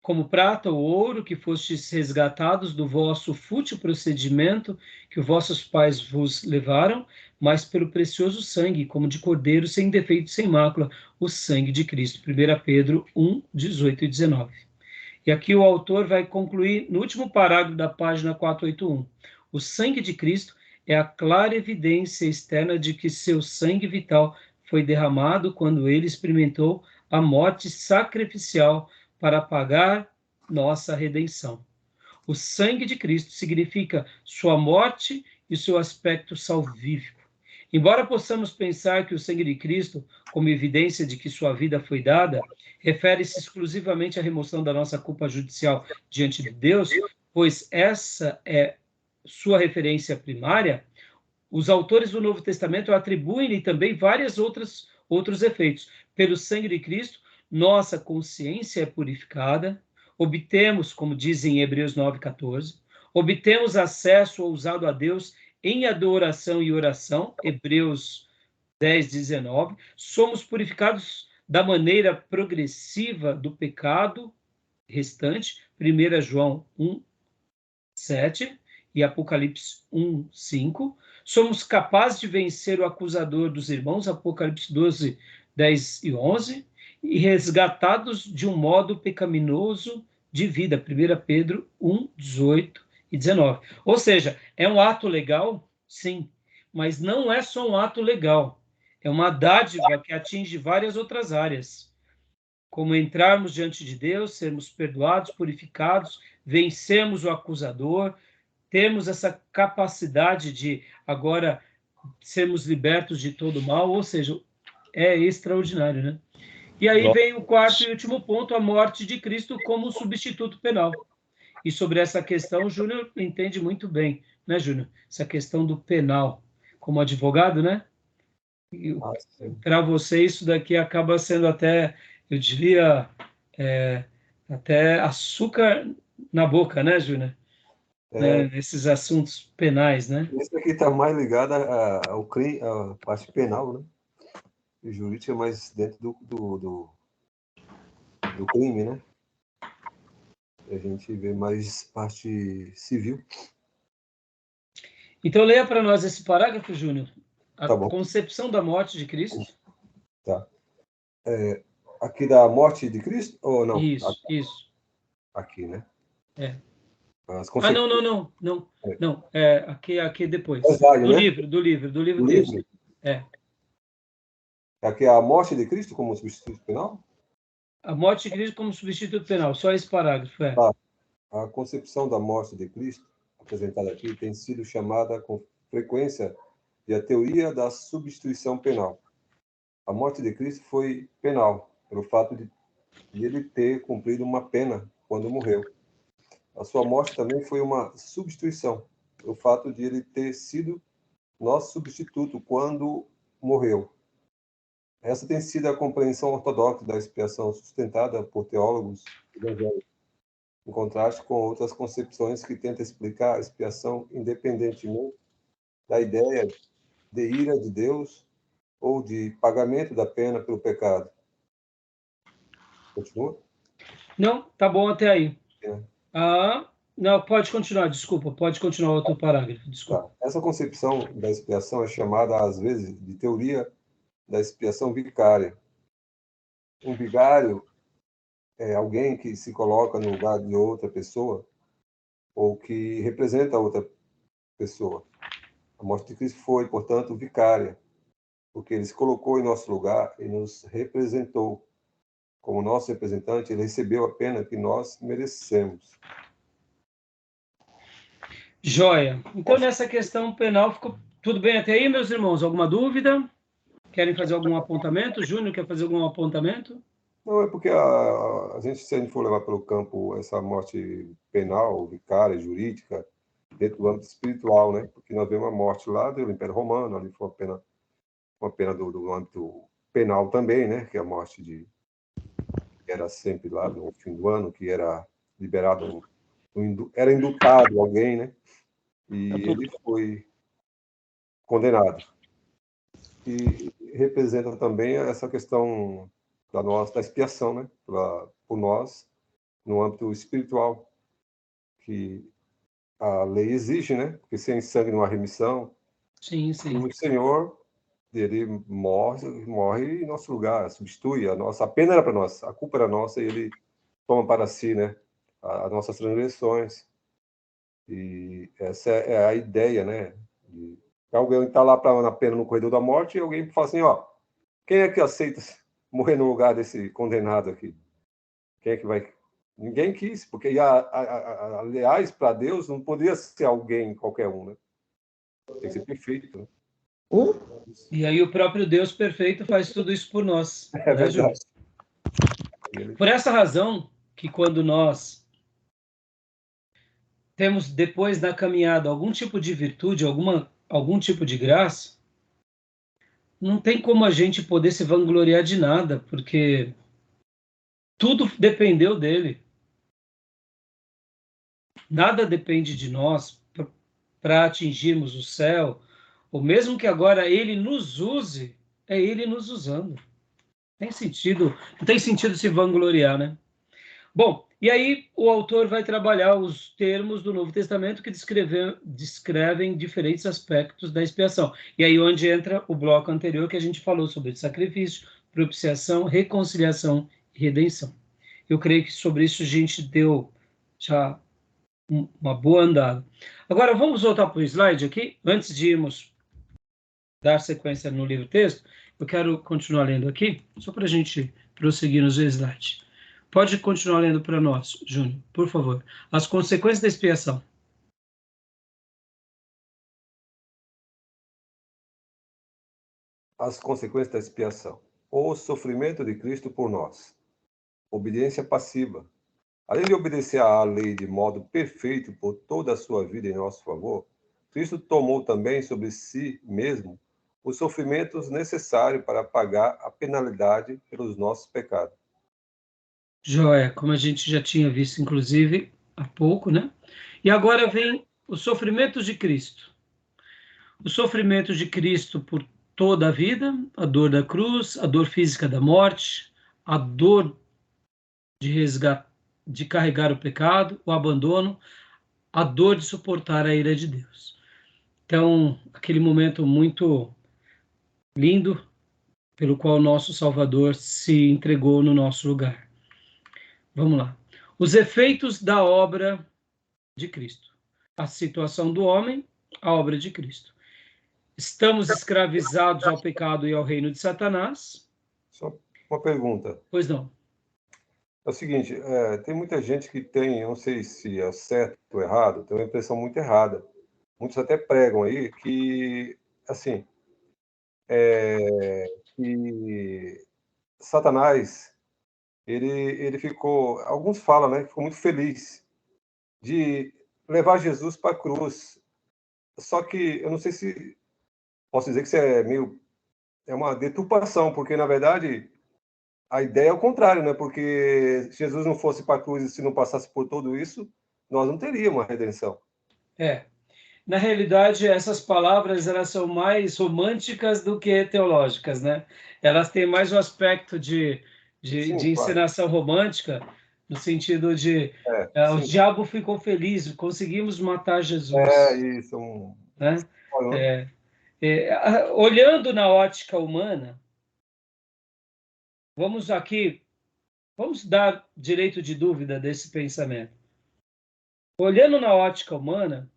como prata ou ouro, que fostes resgatados do vosso fútil procedimento que os vossos pais vos levaram, mas pelo precioso sangue, como de cordeiro, sem defeito, sem mácula, o sangue de Cristo. 1 Pedro 1, 18 e 19. E aqui o autor vai concluir no último parágrafo da página 481. O sangue de Cristo é a clara evidência externa de que seu sangue vital foi derramado quando ele experimentou a morte sacrificial para pagar nossa redenção. O sangue de Cristo significa sua morte e seu aspecto salvífico. Embora possamos pensar que o sangue de Cristo, como evidência de que sua vida foi dada, refere-se exclusivamente à remoção da nossa culpa judicial diante de Deus, pois essa é sua referência primária, os autores do Novo Testamento atribuem-lhe também vários outros efeitos. Pelo sangue de Cristo, nossa consciência é purificada, obtemos, como dizem em Hebreus 9,14, obtemos acesso ousado a Deus em adoração e oração, Hebreus 10:19, somos purificados da maneira progressiva do pecado restante, 1 João 1:7 e Apocalipse 1:5, somos capazes de vencer o acusador dos irmãos, Apocalipse 12:10 e 11, e resgatados de um modo pecaminoso de vida, 1 Pedro 1:18 e 19. Ou seja, é um ato legal? Sim, mas não é só um ato legal, é uma dádiva que atinge várias outras áreas, como entrarmos diante de Deus, sermos perdoados, purificados, vencermos o acusador, temos essa capacidade de agora sermos libertos de todo mal, ou seja, é extraordinário, né? E aí vem o quarto e último ponto, a morte de Cristo como substituto penal. E sobre essa questão, o Júnior entende muito bem, né, Júnior? Essa questão do penal. Como advogado, né? Para você, isso daqui acaba sendo até, eu diria, até açúcar na boca, né, Júnior? Nesses assuntos penais, né? Isso aqui está mais ligado ao crime, à parte penal, né? O jurídico é mais dentro do crime, né? A gente vê mais parte civil. Então, leia para nós esse parágrafo, Júnior. Tá bom. Concepção da morte de Cristo. Tá. Aqui da morte de Cristo? Ou não? Isso. Aqui, né? Não. Aqui depois. Do livro texto. Aqui é a morte de Cristo como substituto penal? A morte de Cristo como substituto penal, só esse parágrafo. Tá. A concepção da morte de Cristo, apresentada aqui, tem sido chamada com frequência de a teoria da substituição penal. A morte de Cristo foi penal, pelo fato de ele ter cumprido uma pena quando morreu. A sua morte também foi uma substituição, pelo fato de ele ter sido nosso substituto quando morreu. Essa tem sido a compreensão ortodoxa da expiação sustentada por teólogos evangélicos, em contraste com outras concepções que tentam explicar a expiação independentemente da ideia de ira de Deus ou de pagamento da pena pelo pecado. Continua? Não, tá bom até aí. Não, pode continuar, desculpa, pode continuar outro parágrafo, desculpa. Tá. Essa concepção da expiação é chamada, às vezes, de teoria da expiação vicária. Um vigário é alguém que se coloca no lugar de outra pessoa ou que representa outra pessoa. A morte de Cristo foi, portanto, vicária, porque ele se colocou em nosso lugar e nos representou. Como nosso representante, ele recebeu a pena que nós merecemos. Joia. Então, nessa questão penal, ficou tudo bem até aí, meus irmãos? Alguma dúvida? Querem fazer algum apontamento? Júnior, quer fazer algum apontamento? Não, é porque se a gente for levar pelo campo essa morte penal, vicária, jurídica, dentro do âmbito espiritual, né? Porque nós vemos a morte lá do Império Romano, ali foi uma pena do âmbito penal também, né? Que é a morte que era sempre lá no fim do ano, que era liberado, era indultado alguém, né? E ele foi condenado. E representa também essa questão da expiação, né? Por nós, no âmbito espiritual, que a lei exige, né? Porque sem sangue não há remissão. Sim, sim. E o Senhor, ele morre em nosso lugar, substitui a pena era para nós, a culpa era nossa, e ele toma para si, né? As nossas transgressões. E essa é a ideia, né? Alguém está lá na pena no corredor da morte e alguém fala assim, ó, quem é que aceita morrer no lugar desse condenado aqui? Quem é que vai? Ninguém quis, porque, aliás, para Deus, não podia ser alguém, qualquer um, né? Tem que ser perfeito, né? E aí o próprio Deus perfeito faz tudo isso por nós. É verdade. Por essa razão que quando nós temos depois da caminhada algum tipo de virtude, algum tipo de graça, não tem como a gente poder se vangloriar de nada, porque tudo dependeu dele. Nada depende de nós para atingirmos o céu, ou mesmo que agora ele nos use, é ele nos usando. Não tem sentido se vangloriar, né? Bom, e aí o autor vai trabalhar os termos do Novo Testamento que descrevem diferentes aspectos da expiação. E aí onde entra o bloco anterior que a gente falou sobre sacrifício, propiciação, reconciliação e redenção. Eu creio que sobre isso a gente deu já uma boa andada. Agora vamos voltar para o slide aqui, antes de irmos dar sequência no livro-texto, eu quero continuar lendo aqui, só para a gente prosseguir nos slides. Pode continuar lendo para nós, Júnior, por favor. As consequências da expiação. As consequências da expiação. O sofrimento de Cristo por nós. Obediência passiva. Além de obedecer à lei de modo perfeito por toda a sua vida em nosso favor, Cristo tomou também sobre si mesmo os sofrimentos necessários para pagar a penalidade pelos nossos pecados. Joia, como a gente já tinha visto, inclusive, há pouco, né? E agora vem os sofrimentos de Cristo. Os sofrimentos de Cristo por toda a vida, a dor da cruz, a dor física da morte, a dor de carregar o pecado, o abandono, a dor de suportar a ira de Deus. Então, aquele momento muito lindo pelo qual nosso Salvador se entregou no nosso lugar. Vamos lá. Os efeitos da obra de Cristo. A situação do homem, a obra de Cristo. Estamos escravizados ao pecado e ao reino de Satanás. Só uma pergunta. Pois não. É o seguinte, tem muita gente que tem, não sei se é certo ou errado, tem uma impressão muito errada. Muitos até pregam aí que, assim, que Satanás, ele ficou, alguns falam, né, que ficou muito feliz de levar Jesus para a cruz. Só que eu não sei se posso dizer que isso é uma deturpação, porque na verdade a ideia é o contrário, né? Porque se Jesus não fosse para a cruz e se não passasse por tudo isso, nós não teríamos uma redenção. Na realidade, essas palavras elas são mais românticas do que teológicas, né? Elas têm mais um aspecto de Sim, encenação romântica, No sentido de o diabo ficou feliz, conseguimos matar Jesus. Isso. Né? Olhando na ótica humana, vamos dar direito de dúvida desse pensamento. Olhando na ótica humana,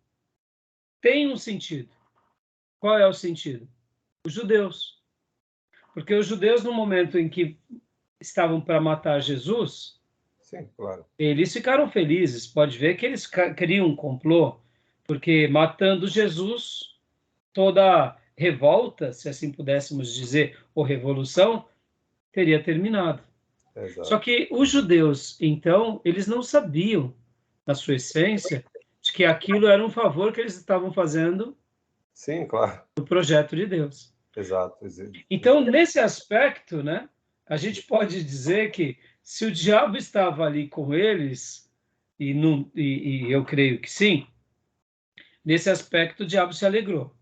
tem um sentido. Qual é o sentido? Os judeus. Porque os judeus, no momento em que estavam para matar Jesus, sim, claro, eles ficaram felizes. Pode ver que eles criam um complô, porque matando Jesus, toda revolta, se assim pudéssemos dizer, ou revolução, teria terminado. exato. Só que os judeus, então, eles não sabiam, na sua essência, de que aquilo era um favor que eles estavam fazendo, sim, claro, no projeto de Deus. exato. Então, nesse aspecto, né, a gente pode dizer que se o diabo estava ali com eles, e eu creio que sim, nesse aspecto o diabo se alegrou.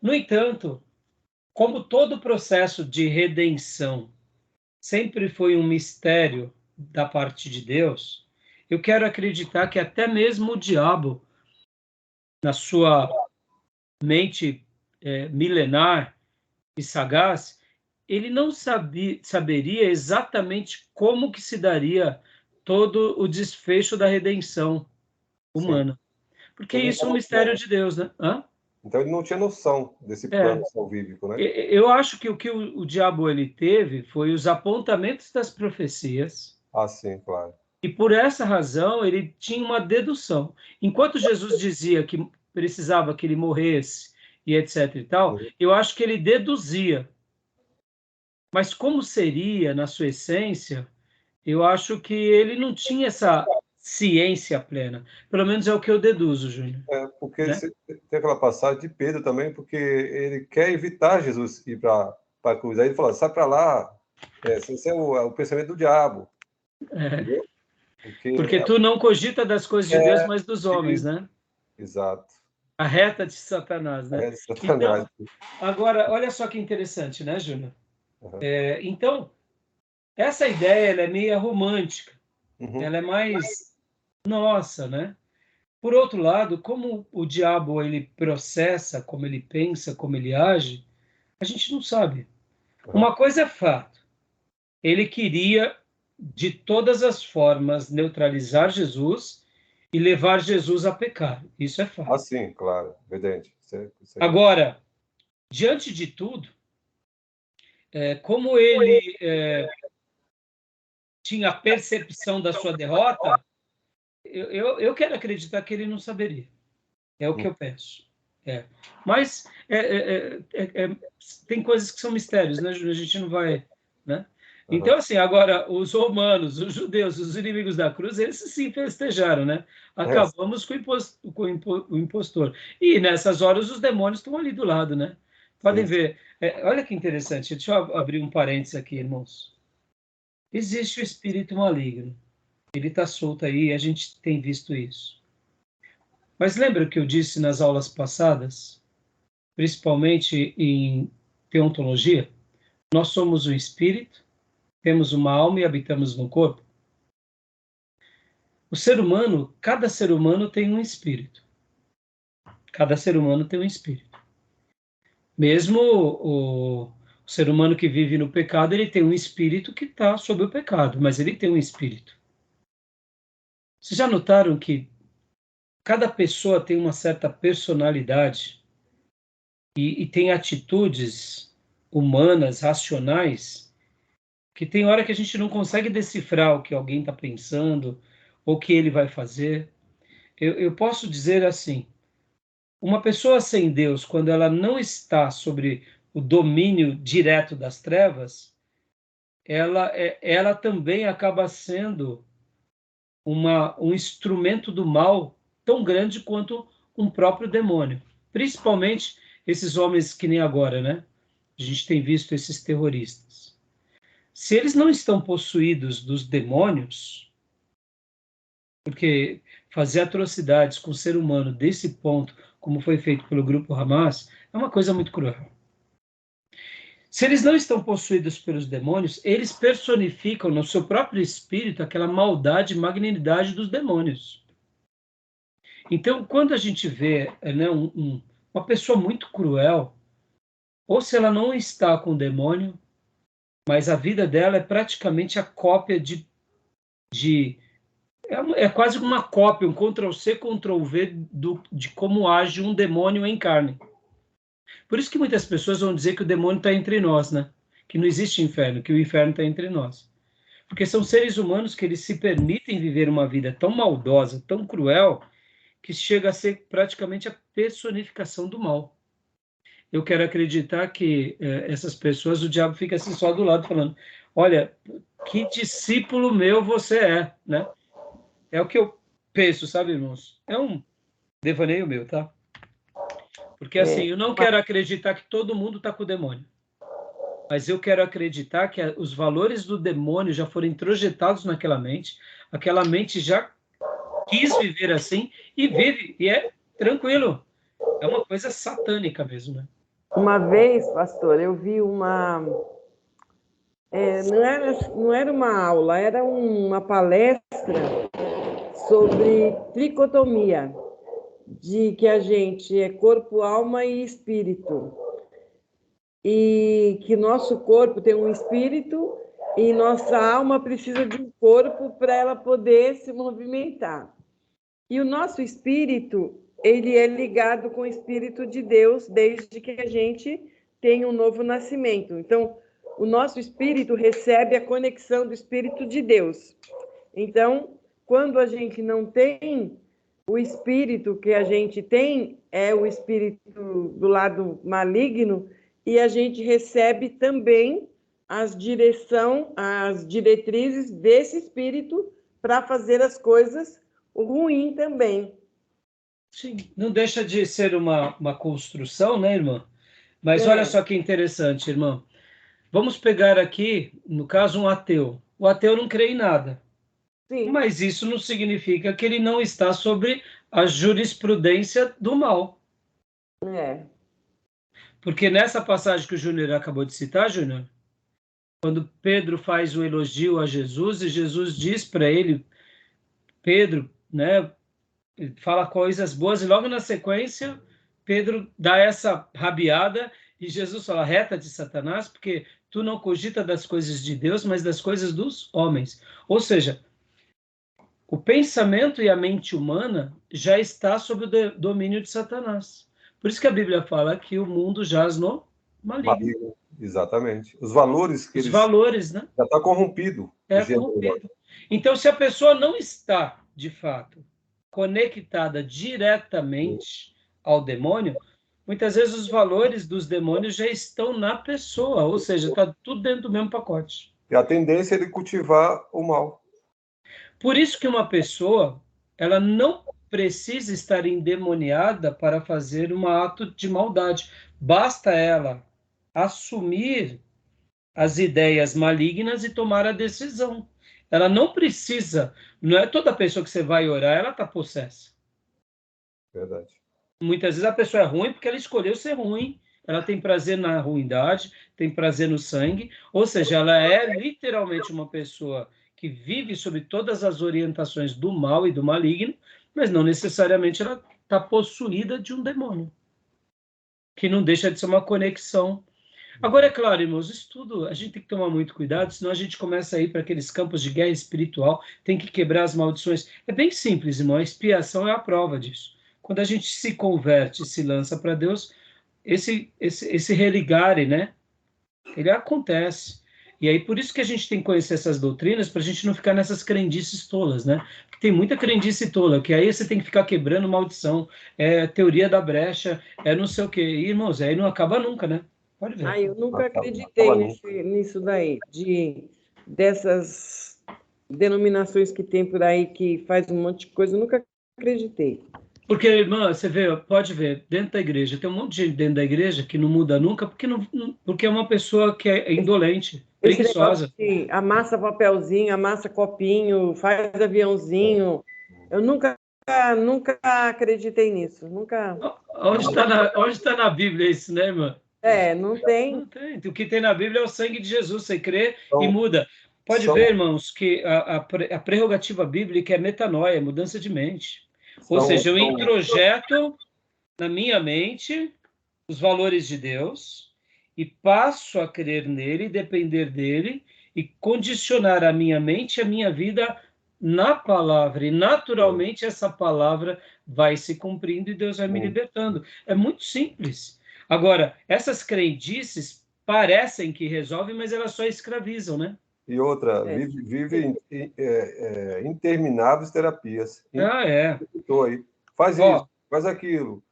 No entanto, como todo processo de redenção sempre foi um mistério da parte de Deus, eu quero acreditar que até mesmo o diabo, na sua mente milenar e sagaz, ele não saberia exatamente como que se daria todo o desfecho da redenção humana. Porque isso é um mistério de Deus, né? Então ele não tinha noção desse plano salvífico, né? Eu acho que o que o diabo ele teve foi os apontamentos das profecias. Sim, claro. E por essa razão ele tinha uma dedução. Enquanto Jesus dizia que precisava que ele morresse e etc e tal, eu acho que ele deduzia. Mas como seria na sua essência, eu acho que ele não tinha essa ciência plena. Pelo menos é o que eu deduzo, Júnior. Porque né? tem aquela passagem de Pedro também, porque ele quer evitar Jesus ir para a cruz. Aí ele fala, sai para lá, esse é o pensamento do diabo. Entendeu? Porque tu não cogita das coisas de Deus, mas dos homens, né? Exato. A reta de Satanás, né? Satanás. Então, agora, olha só que interessante, né, Júnior? Uhum. Então, essa ideia ela é meio romântica. Uhum. Ela é mais nossa, né? Por outro lado, como o diabo ele processa, como ele pensa, como ele age, a gente não sabe. Uma coisa é fato. Ele queria, de todas as formas, neutralizar Jesus e levar Jesus a pecar. Isso é fato. Sim, claro. Evidente. Agora, diante de tudo, como ele tinha a percepção da sua derrota, eu quero acreditar que ele não saberia. É o que eu penso. Mas tem coisas que são mistérios, né, Júlio? A gente não vai... Né? Então, assim, agora, os romanos, os judeus, os inimigos da cruz, eles sim festejaram, né? Acabamos com o impostor. E, nessas horas, os demônios estão ali do lado, né? Podem ver. Olha que interessante. Deixa eu abrir um parênteses aqui, irmãos. Existe o espírito maligno. Ele está solto aí, a gente tem visto isso. Mas lembra o que eu disse nas aulas passadas, principalmente em teontologia? Nós somos um espírito, temos uma alma e habitamos no corpo. O ser humano, cada ser humano tem um espírito. Cada ser humano tem um espírito. Mesmo o ser humano que vive no pecado, ele tem um espírito que está sob o pecado, mas ele tem um espírito. Vocês já notaram que cada pessoa tem uma certa personalidade e tem atitudes humanas, racionais, que tem hora que a gente não consegue decifrar o que alguém está pensando ou o que ele vai fazer. Eu posso dizer assim, uma pessoa sem Deus, quando ela não está sobre o domínio direto das trevas, ela também acaba sendo um instrumento do mal tão grande quanto um próprio demônio. Principalmente esses homens que nem agora, né? A gente tem visto esses terroristas. Se eles não estão possuídos dos demônios, porque fazer atrocidades com o ser humano desse ponto, como foi feito pelo grupo Hamas, é uma coisa muito cruel. Se eles não estão possuídos pelos demônios, eles personificam no seu próprio espírito aquela maldade e magnanimidade dos demônios. Então, quando a gente vê, né, uma pessoa muito cruel, ou se ela não está com o demônio, mas a vida dela é praticamente a cópia é quase uma cópia, um Ctrl-C, Ctrl-V de como age um demônio em carne. Por isso que muitas pessoas vão dizer que o demônio está entre nós, né? Que não existe inferno, que o inferno está entre nós. Porque são seres humanos que eles se permitem viver uma vida tão maldosa, tão cruel, que chega a ser praticamente a personificação do mal. Eu quero acreditar que essas pessoas, o diabo fica assim só do lado falando, olha, que discípulo meu você é, né? É o que eu penso, sabe, irmãos? É um devaneio meu, tá? Porque assim, eu não quero acreditar que todo mundo está com o demônio. Mas eu quero acreditar que os valores do demônio já foram introjetados naquela mente, aquela mente já quis viver assim e vive, e é tranquilo. É uma coisa satânica mesmo, né? Uma vez, pastor, eu vi uma... não era uma aula, era uma palestra sobre tricotomia, de que a gente é corpo, alma e espírito. E que nosso corpo tem um espírito e nossa alma precisa de um corpo para ela poder se movimentar. E o nosso espírito, ele é ligado com o Espírito de Deus desde que a gente tem um novo nascimento. Então, o nosso espírito recebe a conexão do Espírito de Deus. Então, quando a gente não tem o espírito que a gente tem, é o espírito do lado maligno, e a gente recebe também as diretrizes desse espírito para fazer as coisas ruins também. Sim, não deixa de ser uma construção, né, irmã? Mas olha só que interessante, irmã. Vamos pegar aqui, no caso, um ateu. O ateu não crê em nada. Sim. Mas isso não significa que ele não está sobre a jurisprudência do mal. Porque nessa passagem que o Júnior acabou de citar, Júnior, quando Pedro faz um elogio a Jesus, e Jesus diz para ele, Pedro, né, fala coisas boas, e logo na sequência, Pedro dá essa rabiada, e Jesus fala, reta-te, Satanás, porque tu não cogita das coisas de Deus, mas das coisas dos homens. Ou seja, o pensamento e a mente humana já está sob o domínio de Satanás. Por isso que a Bíblia fala que o mundo jaz no maligno. Exatamente. Os valores que Os valores, né? Já está corrompido. Corrompido. Então, se a pessoa não está, de fato, conectada diretamente ao demônio, muitas vezes os valores dos demônios já estão na pessoa, ou seja, está tudo dentro do mesmo pacote. E a tendência é de cultivar o mal. Por isso que uma pessoa, ela não precisa estar endemoniada para fazer um ato de maldade. Basta ela assumir as ideias malignas e tomar a decisão. Ela não precisa, não é toda pessoa que você vai orar, ela está possessa. Verdade. Muitas vezes a pessoa é ruim porque ela escolheu ser ruim, ela tem prazer na ruindade, tem prazer no sangue, ou seja, ela é literalmente uma pessoa que vive sob todas as orientações do mal e do maligno, mas não necessariamente ela está possuída de um demônio, que não deixa de ser uma conexão. Agora, é claro, irmãos, isso tudo a gente tem que tomar muito cuidado, senão a gente começa a ir para aqueles campos de guerra espiritual, tem que quebrar as maldições. É bem simples, irmão, a expiação é a prova disso. Quando a gente se converte, se lança para Deus, esse religare, né? Ele acontece. E aí, por isso que a gente tem que conhecer essas doutrinas, para a gente não ficar nessas crendices tolas, né? Porque tem muita crendice tola, que aí você tem que ficar quebrando maldição, teoria da brecha, não sei o quê. E, irmãos, aí não acaba nunca, né? Pode ver. Eu nunca acreditei nisso daí, dessas denominações que tem por aí que faz um monte de coisa, eu nunca acreditei. Porque, irmã, você vê, pode ver, dentro da igreja, tem um monte de gente dentro da igreja que não muda nunca, porque é uma pessoa que é indolente, preguiçosa. Amassa papelzinho, amassa copinho, faz aviãozinho. Eu nunca acreditei nisso. Nunca. Onde está na Bíblia isso, né, irmã? Não tem. Não tem. O que tem na Bíblia é o sangue de Jesus. Você crê Então, e muda. Pode ver, irmãos, que a prerrogativa bíblica é metanoia, é mudança de mente. Ou seja, eu introjeto na minha mente os valores de Deus e passo a crer nele, depender dele e condicionar a minha mente e a minha vida na palavra. E naturalmente essa palavra vai se cumprindo e Deus vai me libertando. É muito simples. Agora, essas crendices parecem que resolvem, mas elas só escravizam, né? E outra, vive intermináveis terapias. Estou aí. Faz isso, faz aquilo.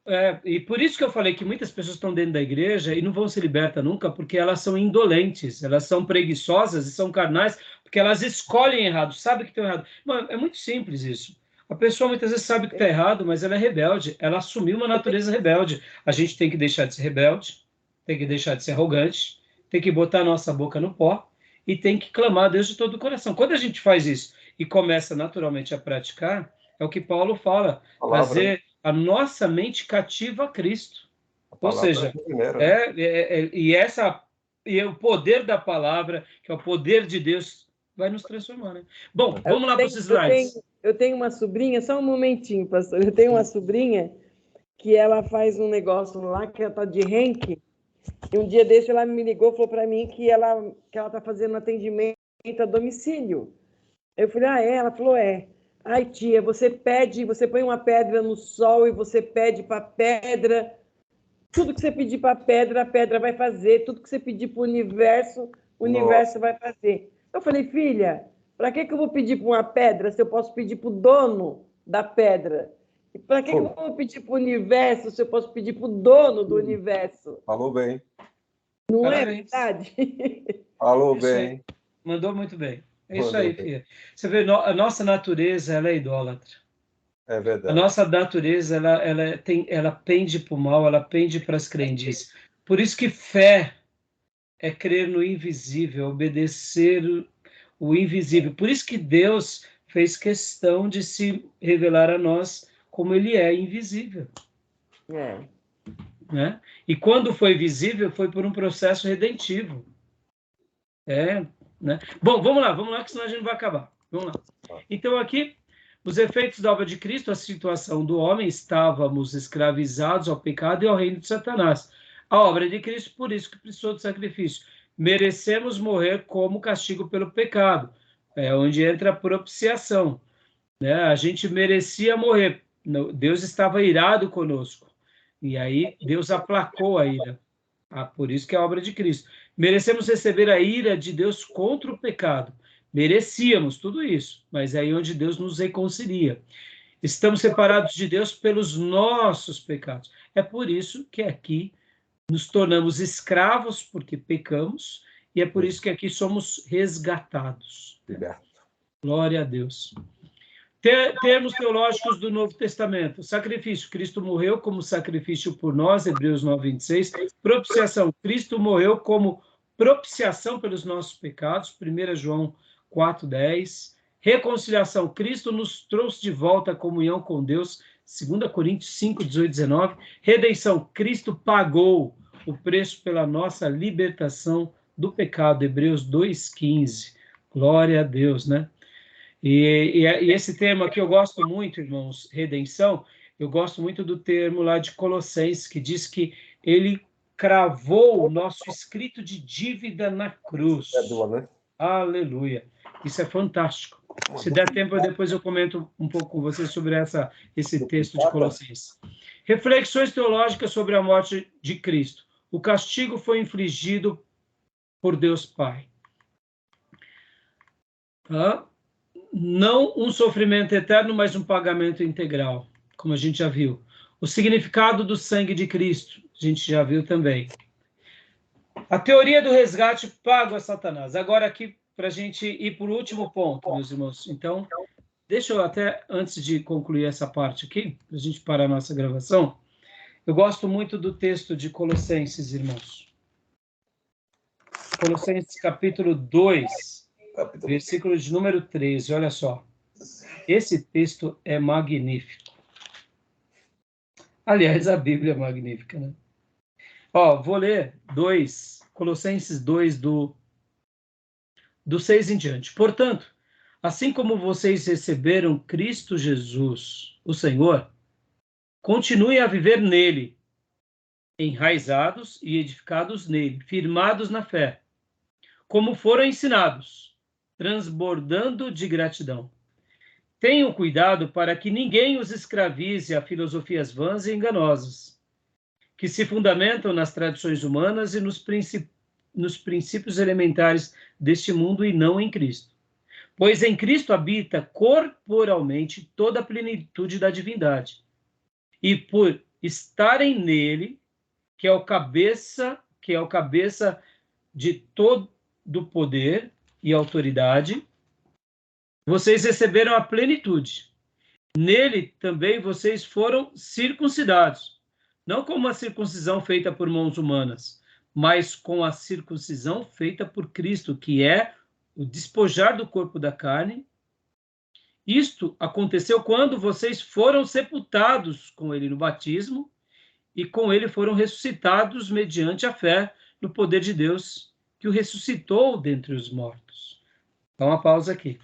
E por isso que eu falei que muitas pessoas estão dentro da igreja e não vão se libertar nunca, porque elas são indolentes, elas são preguiçosas e são carnais, porque elas escolhem errado, sabem que estão errado. Mano, é muito simples isso. A pessoa muitas vezes sabe que está errado, mas ela é rebelde, ela assumiu uma natureza rebelde. A gente tem que deixar de ser rebelde, tem que deixar de ser arrogante, tem que botar a nossa boca no pó e tem que clamar a Deus de todo o coração. Quando a gente faz isso e começa naturalmente a praticar, é o que Paulo fala, fazer a nossa mente cativa a Cristo. Ou seja, e o poder da palavra, que é o poder de Deus, vai nos transformar, né? Bom, vamos lá para os slides. Eu tenho uma sobrinha, só um momentinho, pastor. Eu tenho uma sobrinha que ela faz um negócio lá, que ela está de Reiki, e um dia desse ela me ligou e falou para mim que ela está fazendo atendimento a domicílio. Eu falei, Ela falou, Ai, tia, você põe uma pedra no sol e você pede para a pedra. Tudo que você pedir para a pedra vai fazer. Tudo que você pedir para o universo vai fazer. Eu falei, filha, para que eu vou pedir para uma pedra se eu posso pedir para o dono da pedra? E para que eu vou pedir para o universo se eu posso pedir para o dono do universo? Falou bem. Não Parabéns. É verdade? Falou bem. Mandou muito bem. É isso aí, filha. Você vê, a nossa natureza, ela é idólatra. É verdade. A nossa natureza, ela pende para o mal, ela pende para as crendices. Por isso que fé é crer no invisível, obedecer o invisível. Por isso que Deus fez questão de se revelar a nós como ele é invisível. Né? E quando foi visível, foi por um processo redentivo. Né? Bom, vamos lá, que senão a gente não vai acabar. Vamos lá. Então, aqui, os efeitos da obra de Cristo, a situação do homem, estávamos escravizados ao pecado e ao reino de Satanás. A obra de Cristo, por isso que precisou de sacrifício. Merecemos morrer como castigo pelo pecado, onde entra a propiciação. Né? A gente merecia morrer. Deus estava irado conosco. E aí, Deus aplacou a ira. Por isso que é a obra de Cristo. Merecemos receber a ira de Deus contra o pecado. Merecíamos tudo isso, mas é aí onde Deus nos reconcilia. Estamos separados de Deus pelos nossos pecados. É por isso que aqui nos tornamos escravos, porque pecamos, e é por isso que aqui somos resgatados. Liberto. Glória a Deus. Termos teológicos do Novo Testamento. Sacrifício. Cristo morreu como sacrifício por nós, Hebreus 9:26. Propiciação. Cristo morreu como propiciação pelos nossos pecados, 1 João 4:10. Reconciliação. Cristo nos trouxe de volta a comunhão com Deus, 2 Coríntios 5:18, 19. Redenção. Cristo pagou o preço pela nossa libertação do pecado, Hebreus 2:15. Glória a Deus, né? E esse termo aqui eu gosto muito, irmãos, redenção, eu gosto muito do termo lá de Colossenses, que diz que ele cravou o nosso escrito de dívida na cruz. Né? Aleluia. Isso é fantástico. Se der tempo, depois eu comento um pouco com vocês sobre esse texto de Colossenses. Reflexões teológicas sobre a morte de Cristo. O castigo foi infligido por Deus Pai. Não um sofrimento eterno, mas um pagamento integral, como a gente já viu. O significado do sangue de Cristo, a gente já viu também. A teoria do resgate pago a Satanás. Agora aqui, para a gente ir para o último ponto, meus irmãos. Então, deixa eu até, antes de concluir essa parte aqui, para a gente parar a nossa gravação, eu gosto muito do texto de Colossenses, irmãos. Colossenses capítulo 2. Versículo de número 13, olha só. Esse texto é magnífico. Aliás, a Bíblia é magnífica, né? Vou ler Colossenses 2, do 6 em diante. Portanto, assim como vocês receberam Cristo Jesus, o Senhor, continuem a viver nele, enraizados e edificados nele, firmados na fé, como foram ensinados, transbordando de gratidão. Tenham cuidado para que ninguém os escravize a filosofias vãs e enganosas, que se fundamentam nas tradições humanas e nos princípios elementares deste mundo e não em Cristo. Pois em Cristo habita corporalmente toda a plenitude da divindade. E por estarem nele, que é o cabeça de todo poder e autoridade, vocês receberam a plenitude. Nele também vocês foram circuncidados, não com uma circuncisão feita por mãos humanas, mas com a circuncisão feita por Cristo, que é o despojar do corpo da carne. Isto aconteceu quando vocês foram sepultados com ele no batismo e com ele foram ressuscitados mediante a fé no poder de Deus, que o ressuscitou dentre os mortos. Dá uma pausa aqui.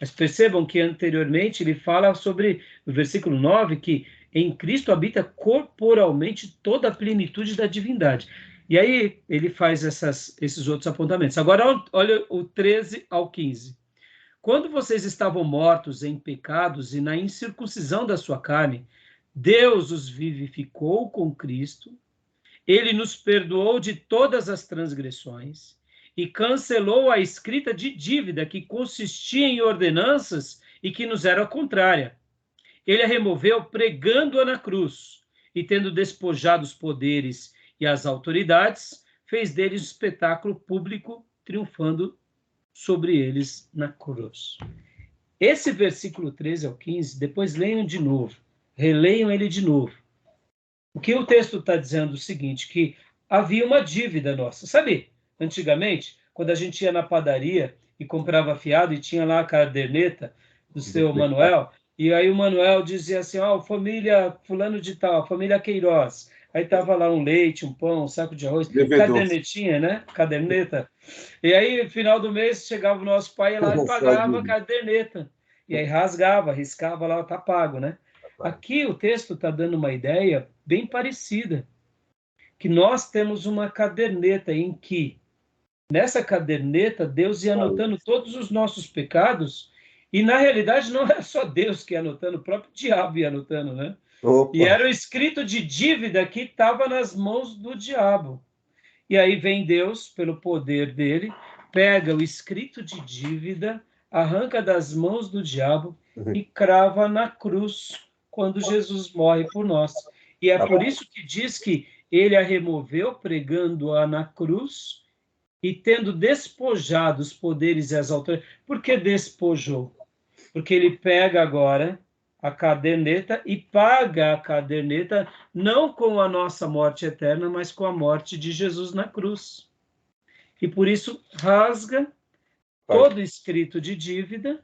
Mas percebam que anteriormente ele fala sobre, no versículo 9, que em Cristo habita corporalmente toda a plenitude da divindade. E aí ele faz esses outros apontamentos. Agora olha o 13 ao 15. Quando vocês estavam mortos em pecados e na incircuncisão da sua carne, Deus os vivificou com Cristo, ele nos perdoou de todas as transgressões e cancelou a escrita de dívida que consistia em ordenanças e que nos era contrária. Ele a removeu pregando-a na cruz e, tendo despojado os poderes e as autoridades, fez deles um espetáculo público, triunfando sobre eles na cruz. Esse versículo 13 ao 15, depois leiam de novo, releiam ele de novo. O que o texto está dizendo é o seguinte, que havia uma dívida nossa. Sabe, antigamente, quando a gente ia na padaria e comprava fiado e tinha lá a caderneta do seu Manuel, e aí o Manuel dizia assim, família fulano de tal, família Queiroz. Aí estava lá um leite, um pão, um saco de arroz, cadernetinha, né? Caderneta. E aí, no final do mês, chegava o nosso pai lá e pagava a caderneta. E aí rasgava, riscava lá, tá pago, né? Aqui o texto está dando uma ideia bem parecida, que nós temos uma caderneta em que, nessa caderneta, Deus ia anotando todos os nossos pecados, e na realidade não era só Deus que ia anotando, o próprio diabo ia anotando, né? Opa. E era o escrito de dívida que estava nas mãos do diabo. E aí vem Deus, pelo poder dele, pega o escrito de dívida, arranca das mãos do diabo e crava na cruz, quando Jesus morre por nós. E é por isso que diz que ele a removeu, pregando-a na cruz, e tendo despojado os poderes e as autoridades. Por que despojou? Porque ele pega agora a caderneta e paga a caderneta não com a nossa morte eterna, mas com a morte de Jesus na cruz. E por isso rasga todo escrito de dívida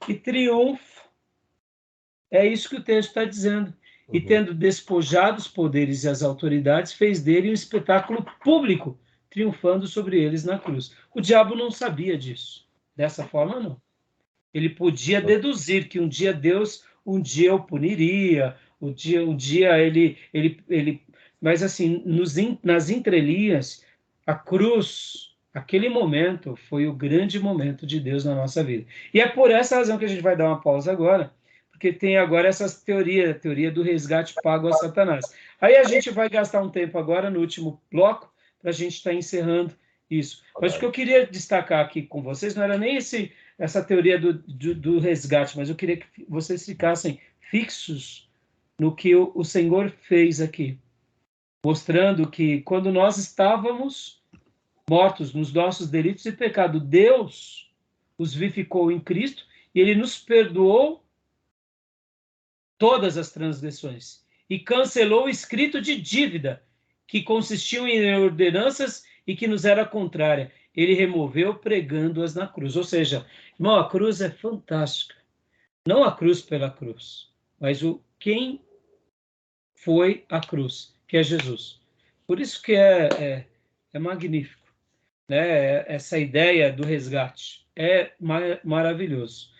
e triunfa. É isso que o texto está dizendo. E tendo despojado os poderes e as autoridades, fez dele um espetáculo público, triunfando sobre eles na cruz. O diabo não sabia disso. Dessa forma, não. Ele podia deduzir que um dia Deus, um dia o puniria, um dia ele... Mas assim, nas entrelinhas, a cruz, aquele momento, foi o grande momento de Deus na nossa vida. E é por essa razão que a gente vai dar uma pausa agora, porque tem agora essa teoria, a teoria do resgate pago a Satanás. Aí a gente vai gastar um tempo agora, no último bloco, para a gente estar encerrando isso. Mas o que eu queria destacar aqui com vocês não era nem essa teoria do resgate, mas eu queria que vocês ficassem fixos no que o Senhor fez aqui, mostrando que quando nós estávamos mortos nos nossos delitos e pecado, Deus os vivificou em Cristo e Ele nos perdoou todas as transgressões e cancelou o escrito de dívida que consistiam em ordenanças e que nos era contrária. Ele removeu pregando-as na cruz. Ou seja, irmão, a cruz é fantástica. Não a cruz pela cruz, mas quem foi a cruz, que é Jesus. Por isso que é magnífico, né? Essa ideia do resgate é maravilhoso.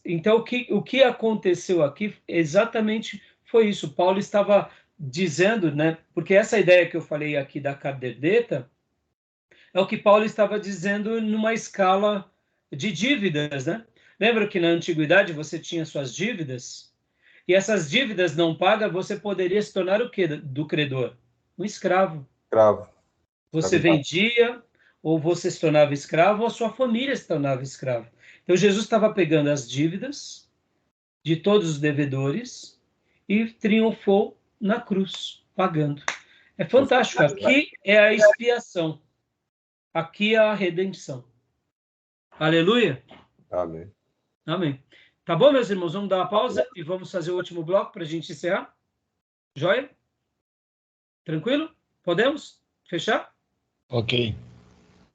Então, o que aconteceu aqui exatamente foi isso. Paulo estava dizendo, né? Porque essa ideia que eu falei aqui da caderneta é o que Paulo estava dizendo numa escala de dívidas, né? Lembra que na antiguidade você tinha suas dívidas? E essas dívidas não pagas, você poderia se tornar o quê do credor? Um escravo. Escravo. Você vendia, ou você se tornava escravo, ou a sua família se tornava escravo. Então, Jesus estava pegando as dívidas de todos os devedores e triunfou na cruz, pagando. É fantástico. Aqui é a expiação. Aqui é a redenção. Aleluia. Amém. Amém. Tá bom, meus irmãos? Vamos dar uma pausa e vamos fazer o último bloco para a gente encerrar? Joia? Tranquilo? Podemos? Fechar? Ok.